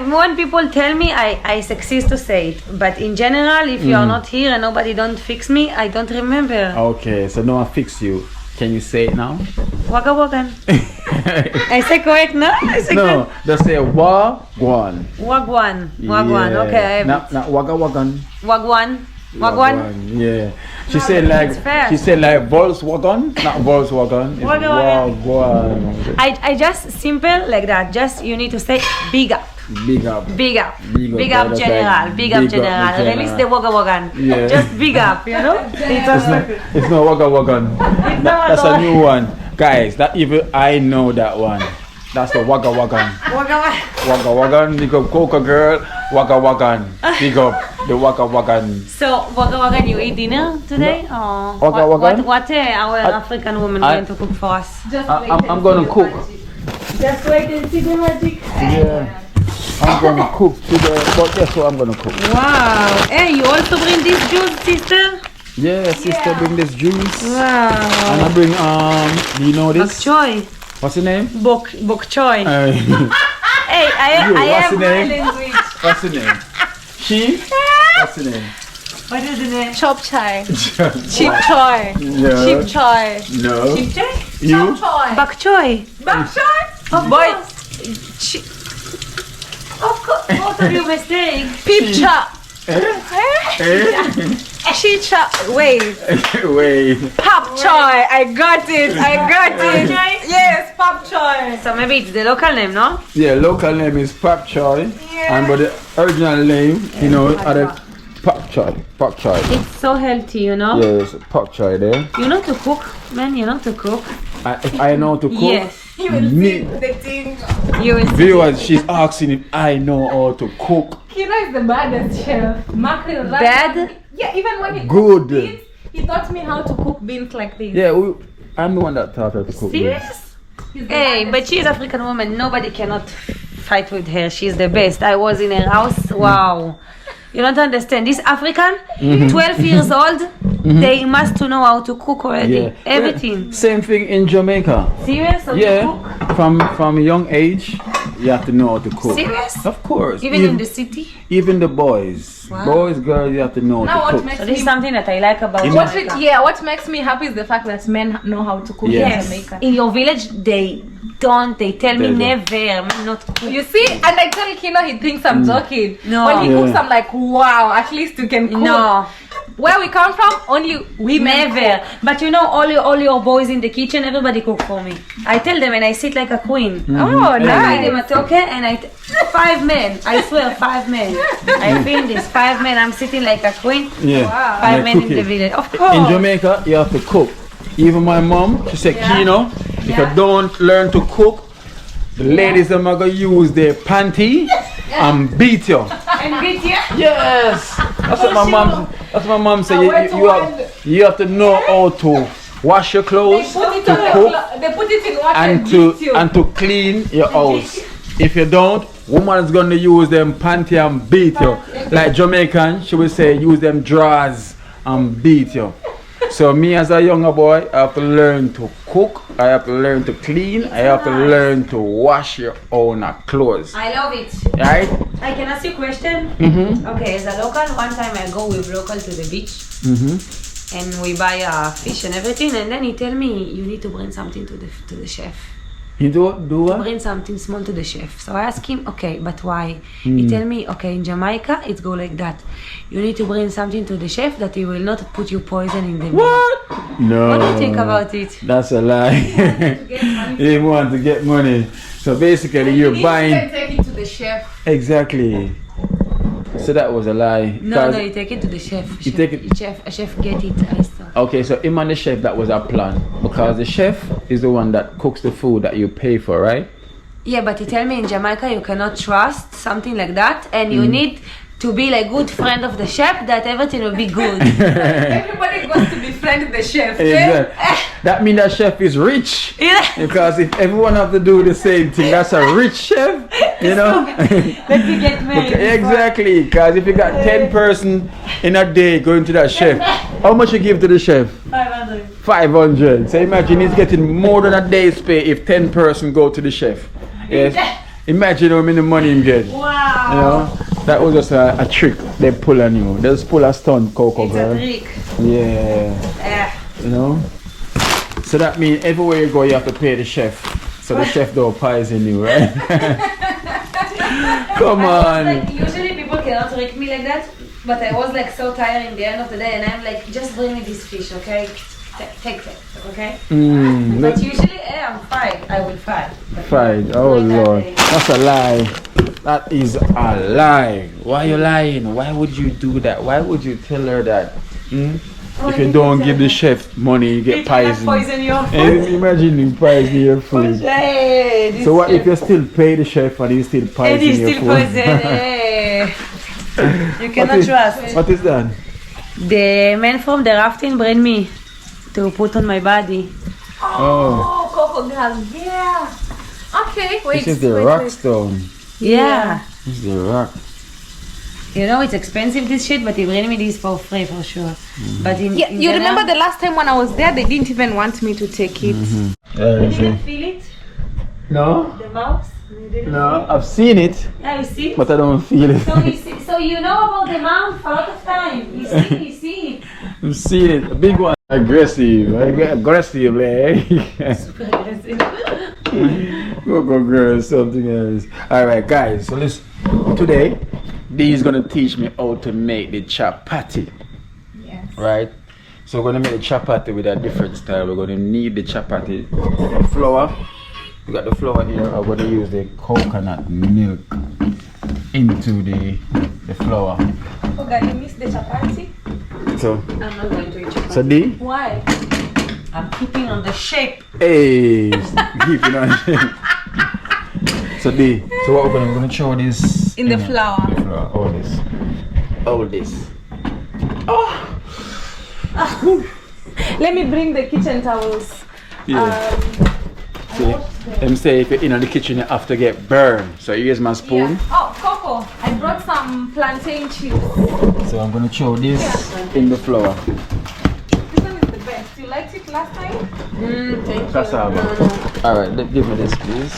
When people tell me, I succeed to say it, but in general, if you are not here and nobody don't fix me, I don't remember. Okay, so no one fix you. Can you say it now? Waka wakan. I say correct, no? I say No, just say wagwan. Wagwan. Wagwan. Yeah. Okay, I have Not wagawagan. Wagwan. Wagwan. Yeah. She said like it's fair. she said like Volkswagen, not Volkswagen. It's Wagawagan. wagwan. I just simple like that. Just you need to say big up. Big up. Big up. Big up, Big up that's general. like Big up big up general. the Release general. the wagga wagan. Yeah. Just big up, you know? It's no wagawagan. That's a new one. Guys, that even I know that one. That's the wagawagan. Wagga wagan. Wagawagan, big up Coca girl. Wagawagan, big up the wagawagan. So wagga wagan, you eat dinner today? Or Wagga wagan? What our African woman going to cook for us? I'm gonna cook. Just wait and see the magic. Yeah. I'm gonna cook today, but guess what I'm gonna cook? Wow. Hey, you also bring this juice, sister? Yeah, sister, bring this juice. Wow. And I bring do you know Bok this? choy. What's the name? Bok choy. Hey, I what's have the my name? language. What's the name? She? What's the name? What is the name? Chop chai. Cheap choy. No. Cheap choy. No. Chip choy? You? Bok choy. Bok choy. Of Boy. course. Of course. Both of you mistake. Peep chop. She chop. Wait. Wait. Pop choy. I got it. Yes, pop choy. So maybe it's the local name, no? Yeah, local name is Pop Choy. And but the original name, you know, other Pop Choy. Pop Choy. It's so healthy, you know? Yes, Pop Choy there. You know to cook, man. You know to cook. If I know to cook, Yes. me, The thing. You will see. viewers, she's asking if I know how to cook. Kino is the baddest chef. Mackerel. right? Bad? Yeah, even when he Good. cooked beans, he taught me how to cook beans like this. Yeah, I'm the one that taught her to cook. Serious? He's the Hey, baddest. but she's African woman. Nobody cannot fight with her. She's the best. I was in her house. Wow. You don't understand. This African, 12 years old, they must to know how to cook already. Yeah. Everything. Same thing in Jamaica. Serious? How to Yeah, cook? from a young age, you have to know how to cook. Serious? Of course. Even in the city? even the boys, Wow. boys, girls, you have to know Now how what to cook. makes So this is me something that I like about What Jamaica. what makes me happy is the fact that men know how to cook Yes. in Yes. Jamaica. In your village, they don't. They tell me They don't. never not cook. You see, and I tell Kino he thinks I'm joking. No. When he Yeah. cooks, I'm like, wow, at least you can cook. No, Where we come from, only women never. cook. But you know, all your boys in the kitchen, everybody cook for me. I tell them, and I sit like a queen. Oh, I nice. give them a token, and 5 men. I swear, 5 men. I feel this 5 men. I'm sitting like a queen. Yeah. 5 like men in cooking. the village. Of course. In Jamaica, you have to cook. Even my mom, she said, Kino, if you don't learn to cook, the ladies are gonna use their panty and beat you. And get here. Yes, that's what my mom. That's what my mom said. You have to know how to wash your clothes, Put it to on the cook, they put it in water and and to beat you. and to clean your house. If you don't, woman's gonna use them panty and beat you. Like Jamaican, she would say use them drawers and beat you. So me as a younger boy, I have to learn to cook, I have to learn to clean, I have to learn to wash your own clothes. I love it. Right? I can ask you a question? Okay, as a local, one time I go with local to the beach. And we buy fish and everything, and then he tell me you need to bring something to the chef. You do what? Bring something small to the chef. So I ask him, okay, but why? He tell me, okay, in Jamaica it go like that. You need to bring something to the chef that he will not put you poison in the meal. What? No. What do you think about it? That's a lie. You want to get money. So basically you're You buying. can take it to the chef. Exactly. So that was a lie. No, 'Cause- you take it to the chef. You take it- A chef get it. I saw. Okay, so him and the chef, that was a plan. Because the chef is the one that cooks the food that you pay for, right? Yeah, but he tell me in Jamaica you cannot trust something like that, and you need to be like good friend of the chef that everything will be good. Everybody goes to befriend the chef. Exactly. That means that chef is rich. Yeah. Because if everyone have to do the same thing, that's a rich chef, you know? Let me get married. Exactly, because if you got 10 person in a day going to that chef, how much you give to the chef? 500. 500. So imagine he's getting more than a day's pay if 10 person go to the chef. Yes. Imagine how many money he get. Wow. You know, that was just a trick they pull on you. They just pull a stunt, Coco It's a girl. trick. Yeah. You know. So So that means everywhere you go, you have to pay the chef. So the chef don't poison you, right? Come on. Like, usually people cannot trick me like that, but I was like so tired in the end of the day, and I'm like, just bring me this fish, okay? Take it, okay? But usually, I'm fine. I will fight. Fine. Oh Lord, that's a lie. That is a lie. Why are you lying? Why would you do that? Why would you tell her that? If you don't give the chef money, you get poisoned. Poison your food. Imagine you poison your food. So what if you still pay the chef and he still poison your food? You cannot trust. What is that? The man from the rafting bring me to put on my body. Oh, cocoa gas. Yeah. Okay, wait. This is the rock stone. Yeah. This is the rock. You know, it's expensive this shit, but they bring me this for free for sure. But in You remember the last time when I was there, they didn't even want me to take it. You didn't feel it? No, The mouse? You didn't no, I've seen it, Yeah, you see? but I don't feel it. So you know about the mouth a lot of time. You see it. I've seen it. A big one. Aggressive, aggressive, like. Super aggressive. Go girl, something else. Alright guys, so listen. Today, Dee is gonna teach me how to make the chapati. Yes. Right? So we're gonna make the chapati with a different style. We're gonna need the chapati flour. We got the flour here. I'm gonna use the coconut milk into the flour. Oh God, you missed the chapati? So I'm not going to eat chapati. so Dee? Why? I'm keeping on the shape. Hey, keep it on. So Dee, so what we're gonna show this In the flour. The flour, all this. Let me bring the kitchen towels. Yeah. See, them say if you're in the kitchen, you have to get burned. So here's my spoon. Yeah. Oh, Coco, I brought some plantain chips. So I'm gonna show this in the flour. This one is the best. You liked it last time? Thank That's you. all. Alright, give me this please.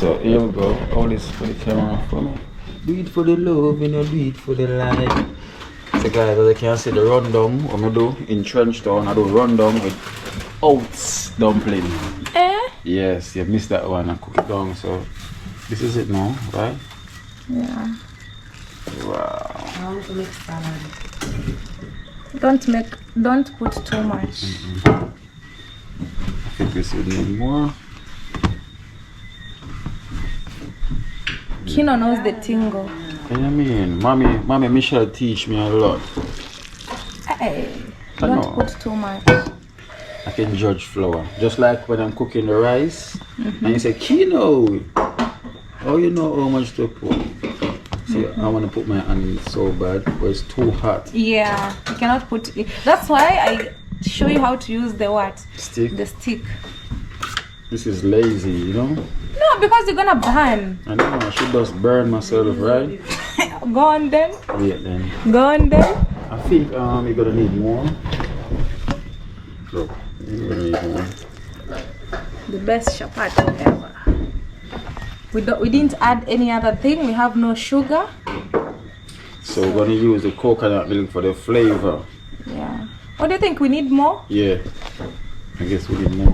So here we go. All this for the camera for me. Do it for the love, you know, do it for the light. So guys, as you can see the rundown, what I do in Trenchtown, I do rundown with oats dumpling. Yes, you missed that one. I cook it down. So this is it now, right? Yeah. I Wow. want to make salad. Don't put too much. I think we should need more. Kino knows the tingle. What do you mean? Mommy Michelle teach me a lot. Hey, I know. don't put too much. I can judge flour. Just like when I'm cooking the rice and you say, Kino, oh, you know how much to put. See, I want to put my hand in so bad, but it's too hot. Yeah, you cannot put it. That's why I show you how to use the what? Stick. The stick. This is lazy, you know? No, because you're gonna burn. I know, I should just burn myself, right? Go on then. Wait then. Go on then. I think you're gonna need more. Look, you're gonna need more. The best chapati ever. We didn't add any other thing. We have no sugar. So we're gonna use the coconut milk for the flavor. Yeah. What do you think? We need more? Yeah. I guess we need more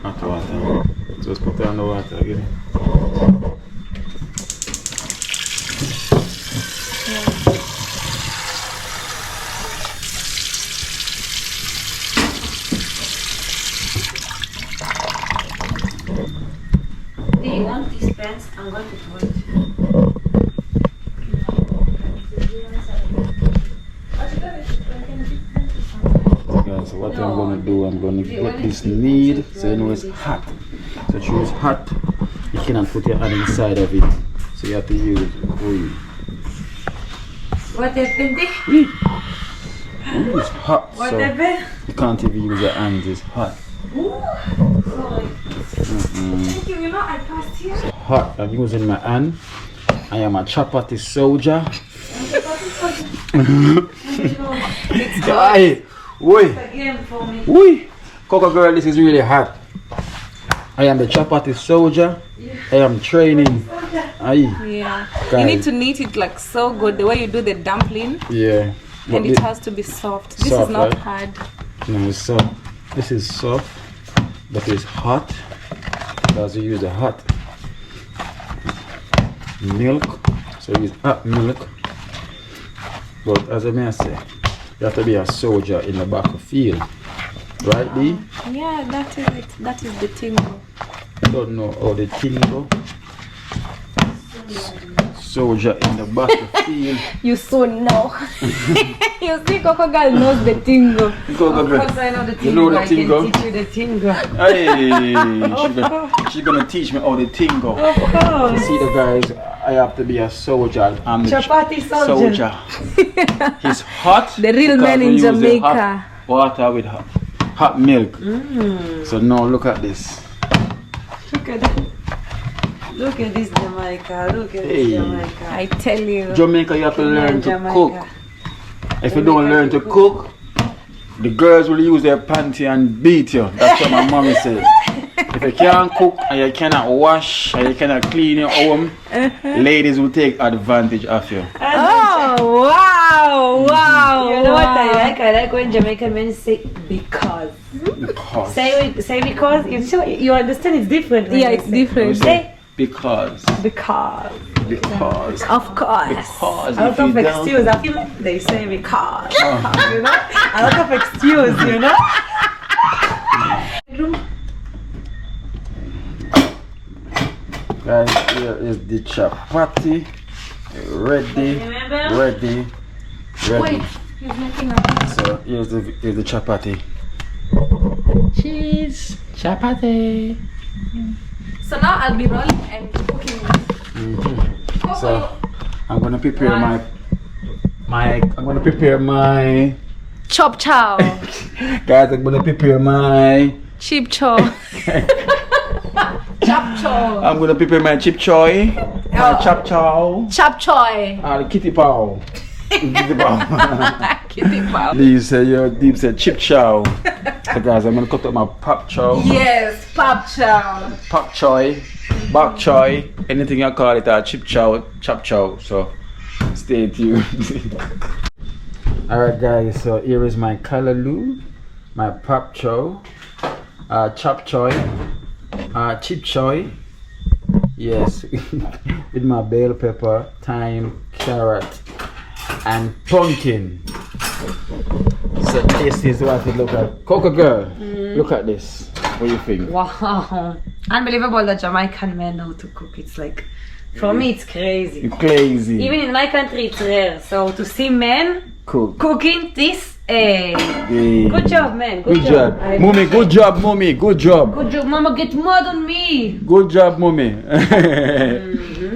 hot water. So let's put down the water again. Do you want these pants? I'm going to throw it. So what I'm gonna do, I'm gonna get this knead so you know it's hot. So choose hot. You cannot put your hand inside of it. So you have to use oil. What happened? It's hot. What So happened? you can't even use your hands, it's hot. Thank you. You know I passed here. It's hot. I'm using my hand. I am a chapati soldier. Aye. Oi. Again for me. Oi. Coco girl, this is really hot. I am the chapati soldier. I am training. Aye. Yeah. Guys. You need to knead it like so good. The way you do the dumpling. Yeah. And it has to be soft. This Soft, is not right? hard. No, it's soft. This is soft. but it's hot. Because we use the hot milk, so we use hot milk. But as I may say, you have to be a soldier in the battlefield, right, B? Yeah, that is it. That is the thing. I don't know how the thing go. Soldier in the battlefield. You so know. You see, Coco Girl knows the tingo. Coco Girl, Of course I know the you tingo. know the I can tingo? teach you the tingo. Hey, she's gonna teach me how the thing go. Of course. See the guys, I have to be a soldier. I'm the Chapati soldier. It's hot. The real because man we in use the Jamaica. hot water with hot milk. So now look at this. Look at that. Look at this Jamaica. Look at Hey. this Jamaica. I tell you. Jamaica, you have to learn to Jamaica. cook. If you don't learn to cook, the girls will use their panty and beat you. That's what my mommy said. If you can't cook and you cannot wash and you cannot clean your home, ladies will take advantage of you. Oh, wow, wow. You know what I like? I like when Jamaican men say because. Because. Say because. You understand it's different. when Yeah, they it's say. different. Say Because. because. Because. Of course. Because. Out if you of don't- excuse. I feel they say because. You know? A lot of excuse, you know? Guys, here is the chapati. Ready. Remember? Ready. Ready. He's making a So here's the chapati. Cheese. Chapati. So now I'll be rolling and cooking this. So I'm gonna prepare I'm gonna prepare my Chop chow. guys, I'm gonna prepare my Cheap chow. Chop chow. I'm gonna prepare my chip choy, my chop chow, Chop choy. and kitty pow. Kitty pow. Kitty pow. These say your deep said chip chow. So guys, I'm gonna cut up my pop chow, Yes, pop chow. pop choy, bok choy, anything you call it, chip chow, chop chow. So stay tuned. Alright guys, so here is my callaloo, my pop chow, chop choy, chip choy, yes, with my bell pepper, thyme, carrot, and pumpkin. So this is what it look like. Coco Girl, look at this. What do you think? Wow. Unbelievable that Jamaican men know to cook. It's like, for me, it's crazy. You're crazy. Even in my country, it's rare. So to see men Cook. cooking this, Yeah. good job, man. Good job. I- Mommy, good job, mommy. Good job. Good job, mama. Get mad on me. Good job, mommy.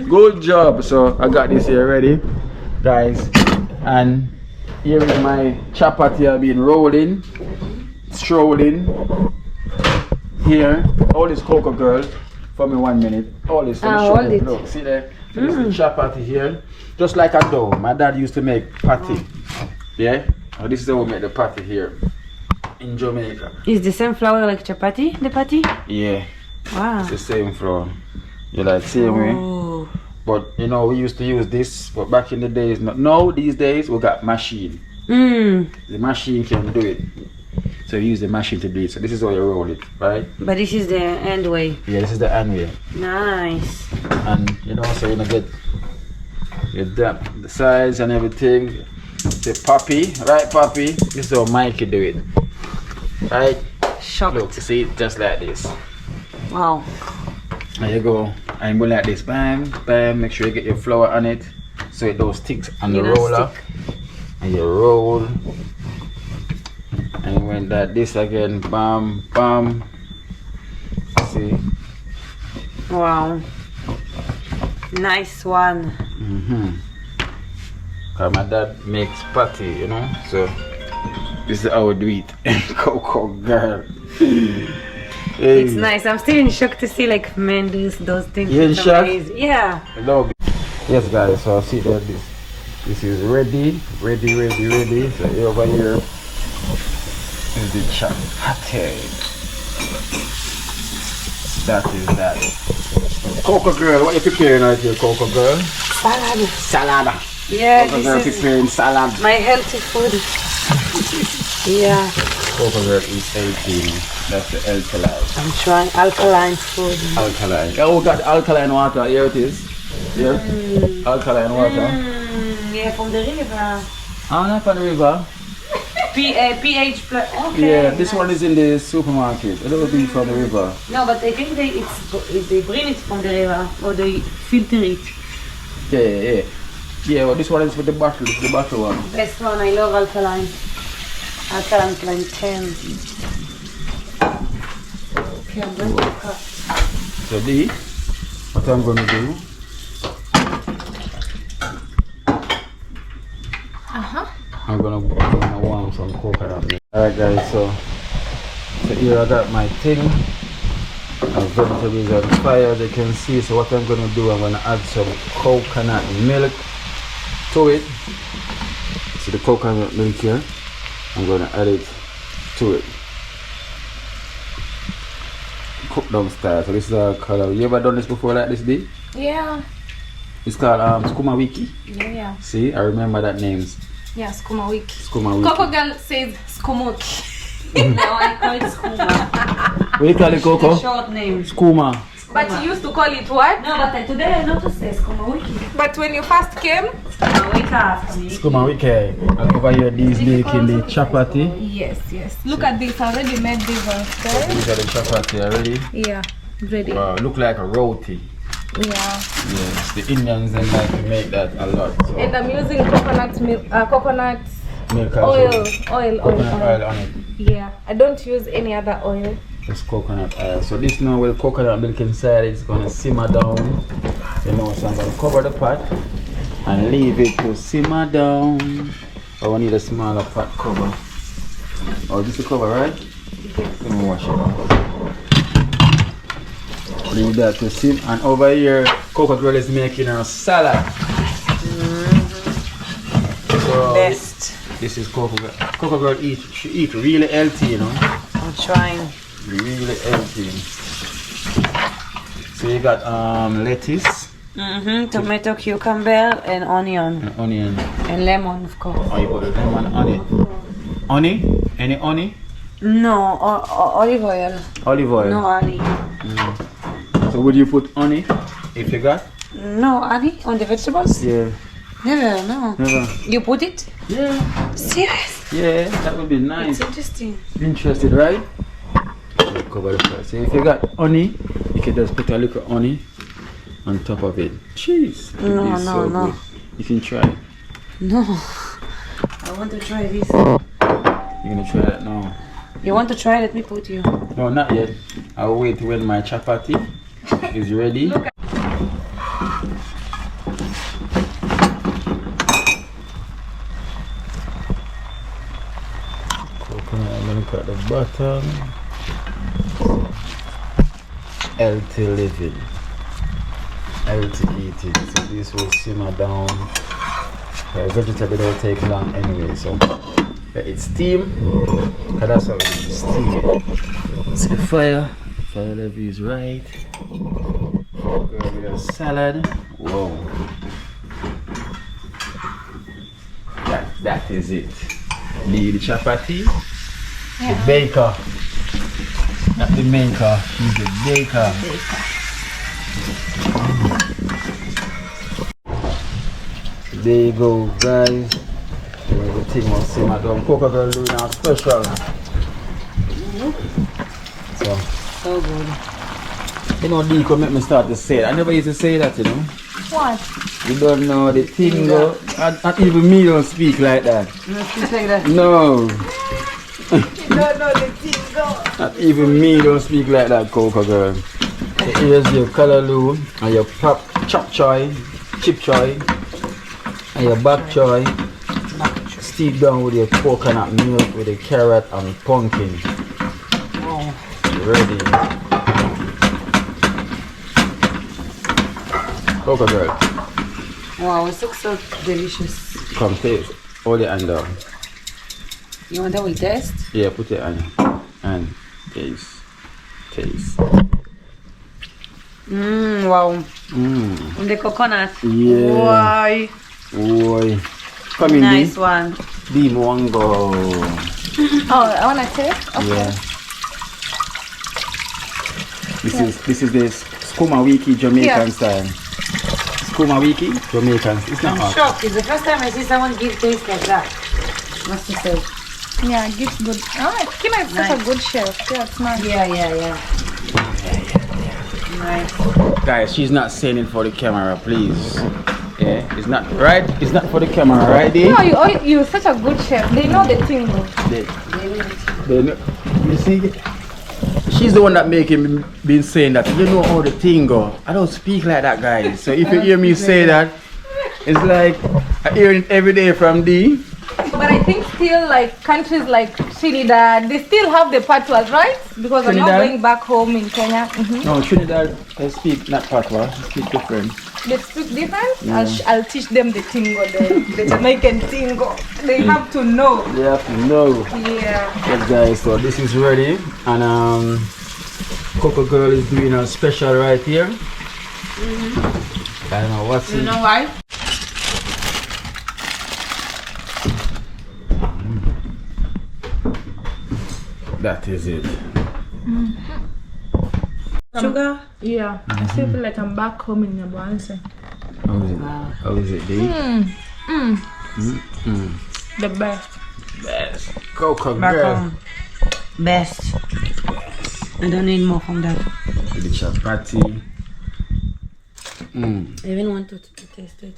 Good job. So I got this here ready, guys. And here is my chapati. I've been rolling, strolling. Here, all this Coco Girl. For me 1 minute. All this. Let me show hold you. it. Look, see there. So this is the chapati here, just like a dough. My dad used to make patty. Yeah. Oh, this is how we make the patty here in Jamaica. Is the same flour like chapati, the patty? Yeah. Wow. It's the same flour. You like same way. Oh. But you know, we used to use this, but back in the days, no, these days we got machine. The machine can do it. So you use the machine to do it. So this is how you roll it, right? But this is the end way. Yeah, this is the hand way. Nice. And you know, so you know, get the size and everything. The puppy, right, puppy? This is how Mikey do it. Right? Shocked. Look, see, just like this. Wow. There you go. And go like this, bam, bam. Make sure you get your flour on it, so it don't stick on the You don't roller. stick. And you roll. And when that this again, bam, bam. See? Wow. Nice one. Cause my dad makes patty, you know. So this is how we do it. Coco Girl. Hey. It's nice. I'm still in shock to see like men do those things. You in It's shock? amazing. Yeah. Hello. Yes guys, so see that this is ready. So over here is the chapati. That is that. Coco Girl, what you preparing right here, Coco Girl? Salad. Salad. Yeah, Coco Girl this is preparing salad. my healthy food. Yeah. Coconut is 18. That's the alkaline. I'm trying alkaline food. Alkaline. Oh, we got alkaline water. Here it is. Here. Alkaline water. Yeah, from the river. Oh, not from the river. pH plus. Okay. Yeah, this one is in the supermarket. A little bit from the river. No, but I think they bring it from the river or they filter it. Yeah. Yeah, well, this one is for the bottle one. Best one. I love alkaline. Alkaline 10. Okay, I'm going to cut. So what I'm gonna do. I'm gonna warm some coconut milk. Alright guys, so here I got my thing. My vegetables on fire, as you can see. So what I'm gonna do, I'm gonna add some coconut milk to it. See the coconut milk here? I'm gonna add it to it. Cook down style. So this is a color. You ever done this before like this, D? Yeah. It's called Skuma Wiki. Yeah. See, I remember that names. Yeah, skuma wiki. Skuma Wiki. Coco girl says skumuki. No, I call it skooma. What do you call it, Coco? Short name. Skuma. But you used to call it what? No, but today I noticed say skooma wiki. But when you first came? Skooma wiki after me. Skuma Wiki. And over here, these making the chapati. Yes. Look at this. I already made these ones. So these are the chapati already. Yeah, ready. Wow, look like a roti. Yeah. Yes, the Indians they like to make that a lot. So. And I'm using coconut milk, coconut Milk oil on it. Yeah, I don't use any other oil. Just coconut oil. So this now with coconut milk inside, it's gonna simmer down. You know, so I'm gonna cover the pot and leave it to simmer down. Oh, I need a smaller pot cover. Oh, this is the cover, right? Let me wash it. Leave that to simmer. And over here, Coco Girl is making her salad. So Best. this is Coco Girl. Coco Girl she eat really healthy, you know. I'm trying. Really healthy. So you got lettuce. Tomato, cucumber, and onion. And onion. And lemon, of course. Oh, you put the lemon on it. Honey? Any honey? No, olive oil. Olive oil. No honey. So would you put honey if you got? No honey on the vegetables? Yeah. Never, no. Never. You put it? Yeah. Serious? Yeah, that would be nice. It's interesting. Interested, right? Cover the fry. So if you got honey, you can just put a little honey on top of it. Cheese. No, It's no, so no. good. You can try it. No. I want to try this. You're gonna try that now? You want to try? Let me put you. No, not yet. I'll wait when my chapati is ready. Coconut, I'm gonna cut the bottom. Healthy living. Healthy eating. So this will simmer down. Vegetable don't take long anyway, so let it steam. Cause that's how it is, steam. See the fire level is right. Go with a salad. Whoa. That is it. The chapati, the baker. Not the maker, she's the baker. There you go, guys. Everything was simmered down. Coco Girl doing our special. So good. You know, Deco make me start to say it. I never used to say that, you know. What? You don't know the thing, though. Not even me don't speak like that. No, speak like that. No. You don't know the thing, go. Not even me don't speak like that, Coco Girl. So here's your callaloo and your chop choy, chip choy, and your bok choy. Steep down with your coconut milk with the carrot and pumpkin. Wow. Ready. Coco Girl, Wow, it looks so delicious. come taste. Hold it hand down. You want that we taste? Yeah, put it on and taste. Wow. Mmm. The coconut. Yeah. Why? Boy. Come in, Nice D. one. D Mongo. Oh, I wanna taste. Okay. Yeah. This is the Skuma Wiki Jamaican style. Skuma Wiki Jamaican. It's not hot. Shocked. It's the first time I see someone give taste like that. Must you say? Yeah, it gives good. Oh, Kima is such a good chef. Yeah, it's nice. Yeah. Nice. Guys, she's not saying it for the camera, please. Yeah, it's not right. It's not for the camera, right? Dee? No, you're such a good chef. They know the thing. They know. You see, she's the one that making been saying that. You know how the thing go. I don't speak like that, guys. So if you hear me say that, it's like I hear it every day from Dee. But I think still like countries like Trinidad, they still have the patois, right? Because I'm not Trinidad? going back home in Kenya. No, Trinidad, they speak not patois, they speak different. They speak different. I'll teach them the tingo, the Jamaican tingo. They have to know. They have to know. Yeah. Yes, guys, so this is ready, and Coco Girl is doing a special right here. I don't know what's You know why? That is it. Sugar? Yeah. I still feel like I'm back home in Nebraska. How is it, Dee? The best. Best. Coco Back Girl. home. Best. I don't need more from that. With the chapati. I even want to taste it.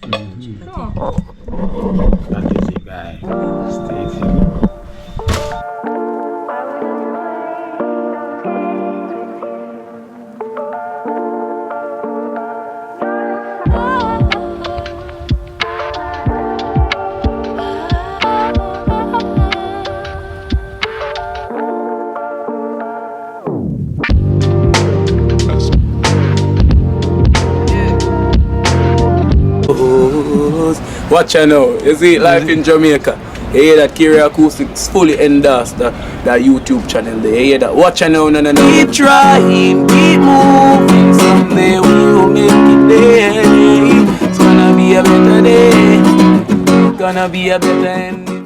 That is it, guys. Stay tuned. Watch out now. You see life in Jamaica. You hear that Kiri Acoustics fully endorsed that YouTube channel there. You hear that? Watch out now, no. Keep trying, keep moving. Someday we will make it there. It's gonna be a better day. Gonna be a better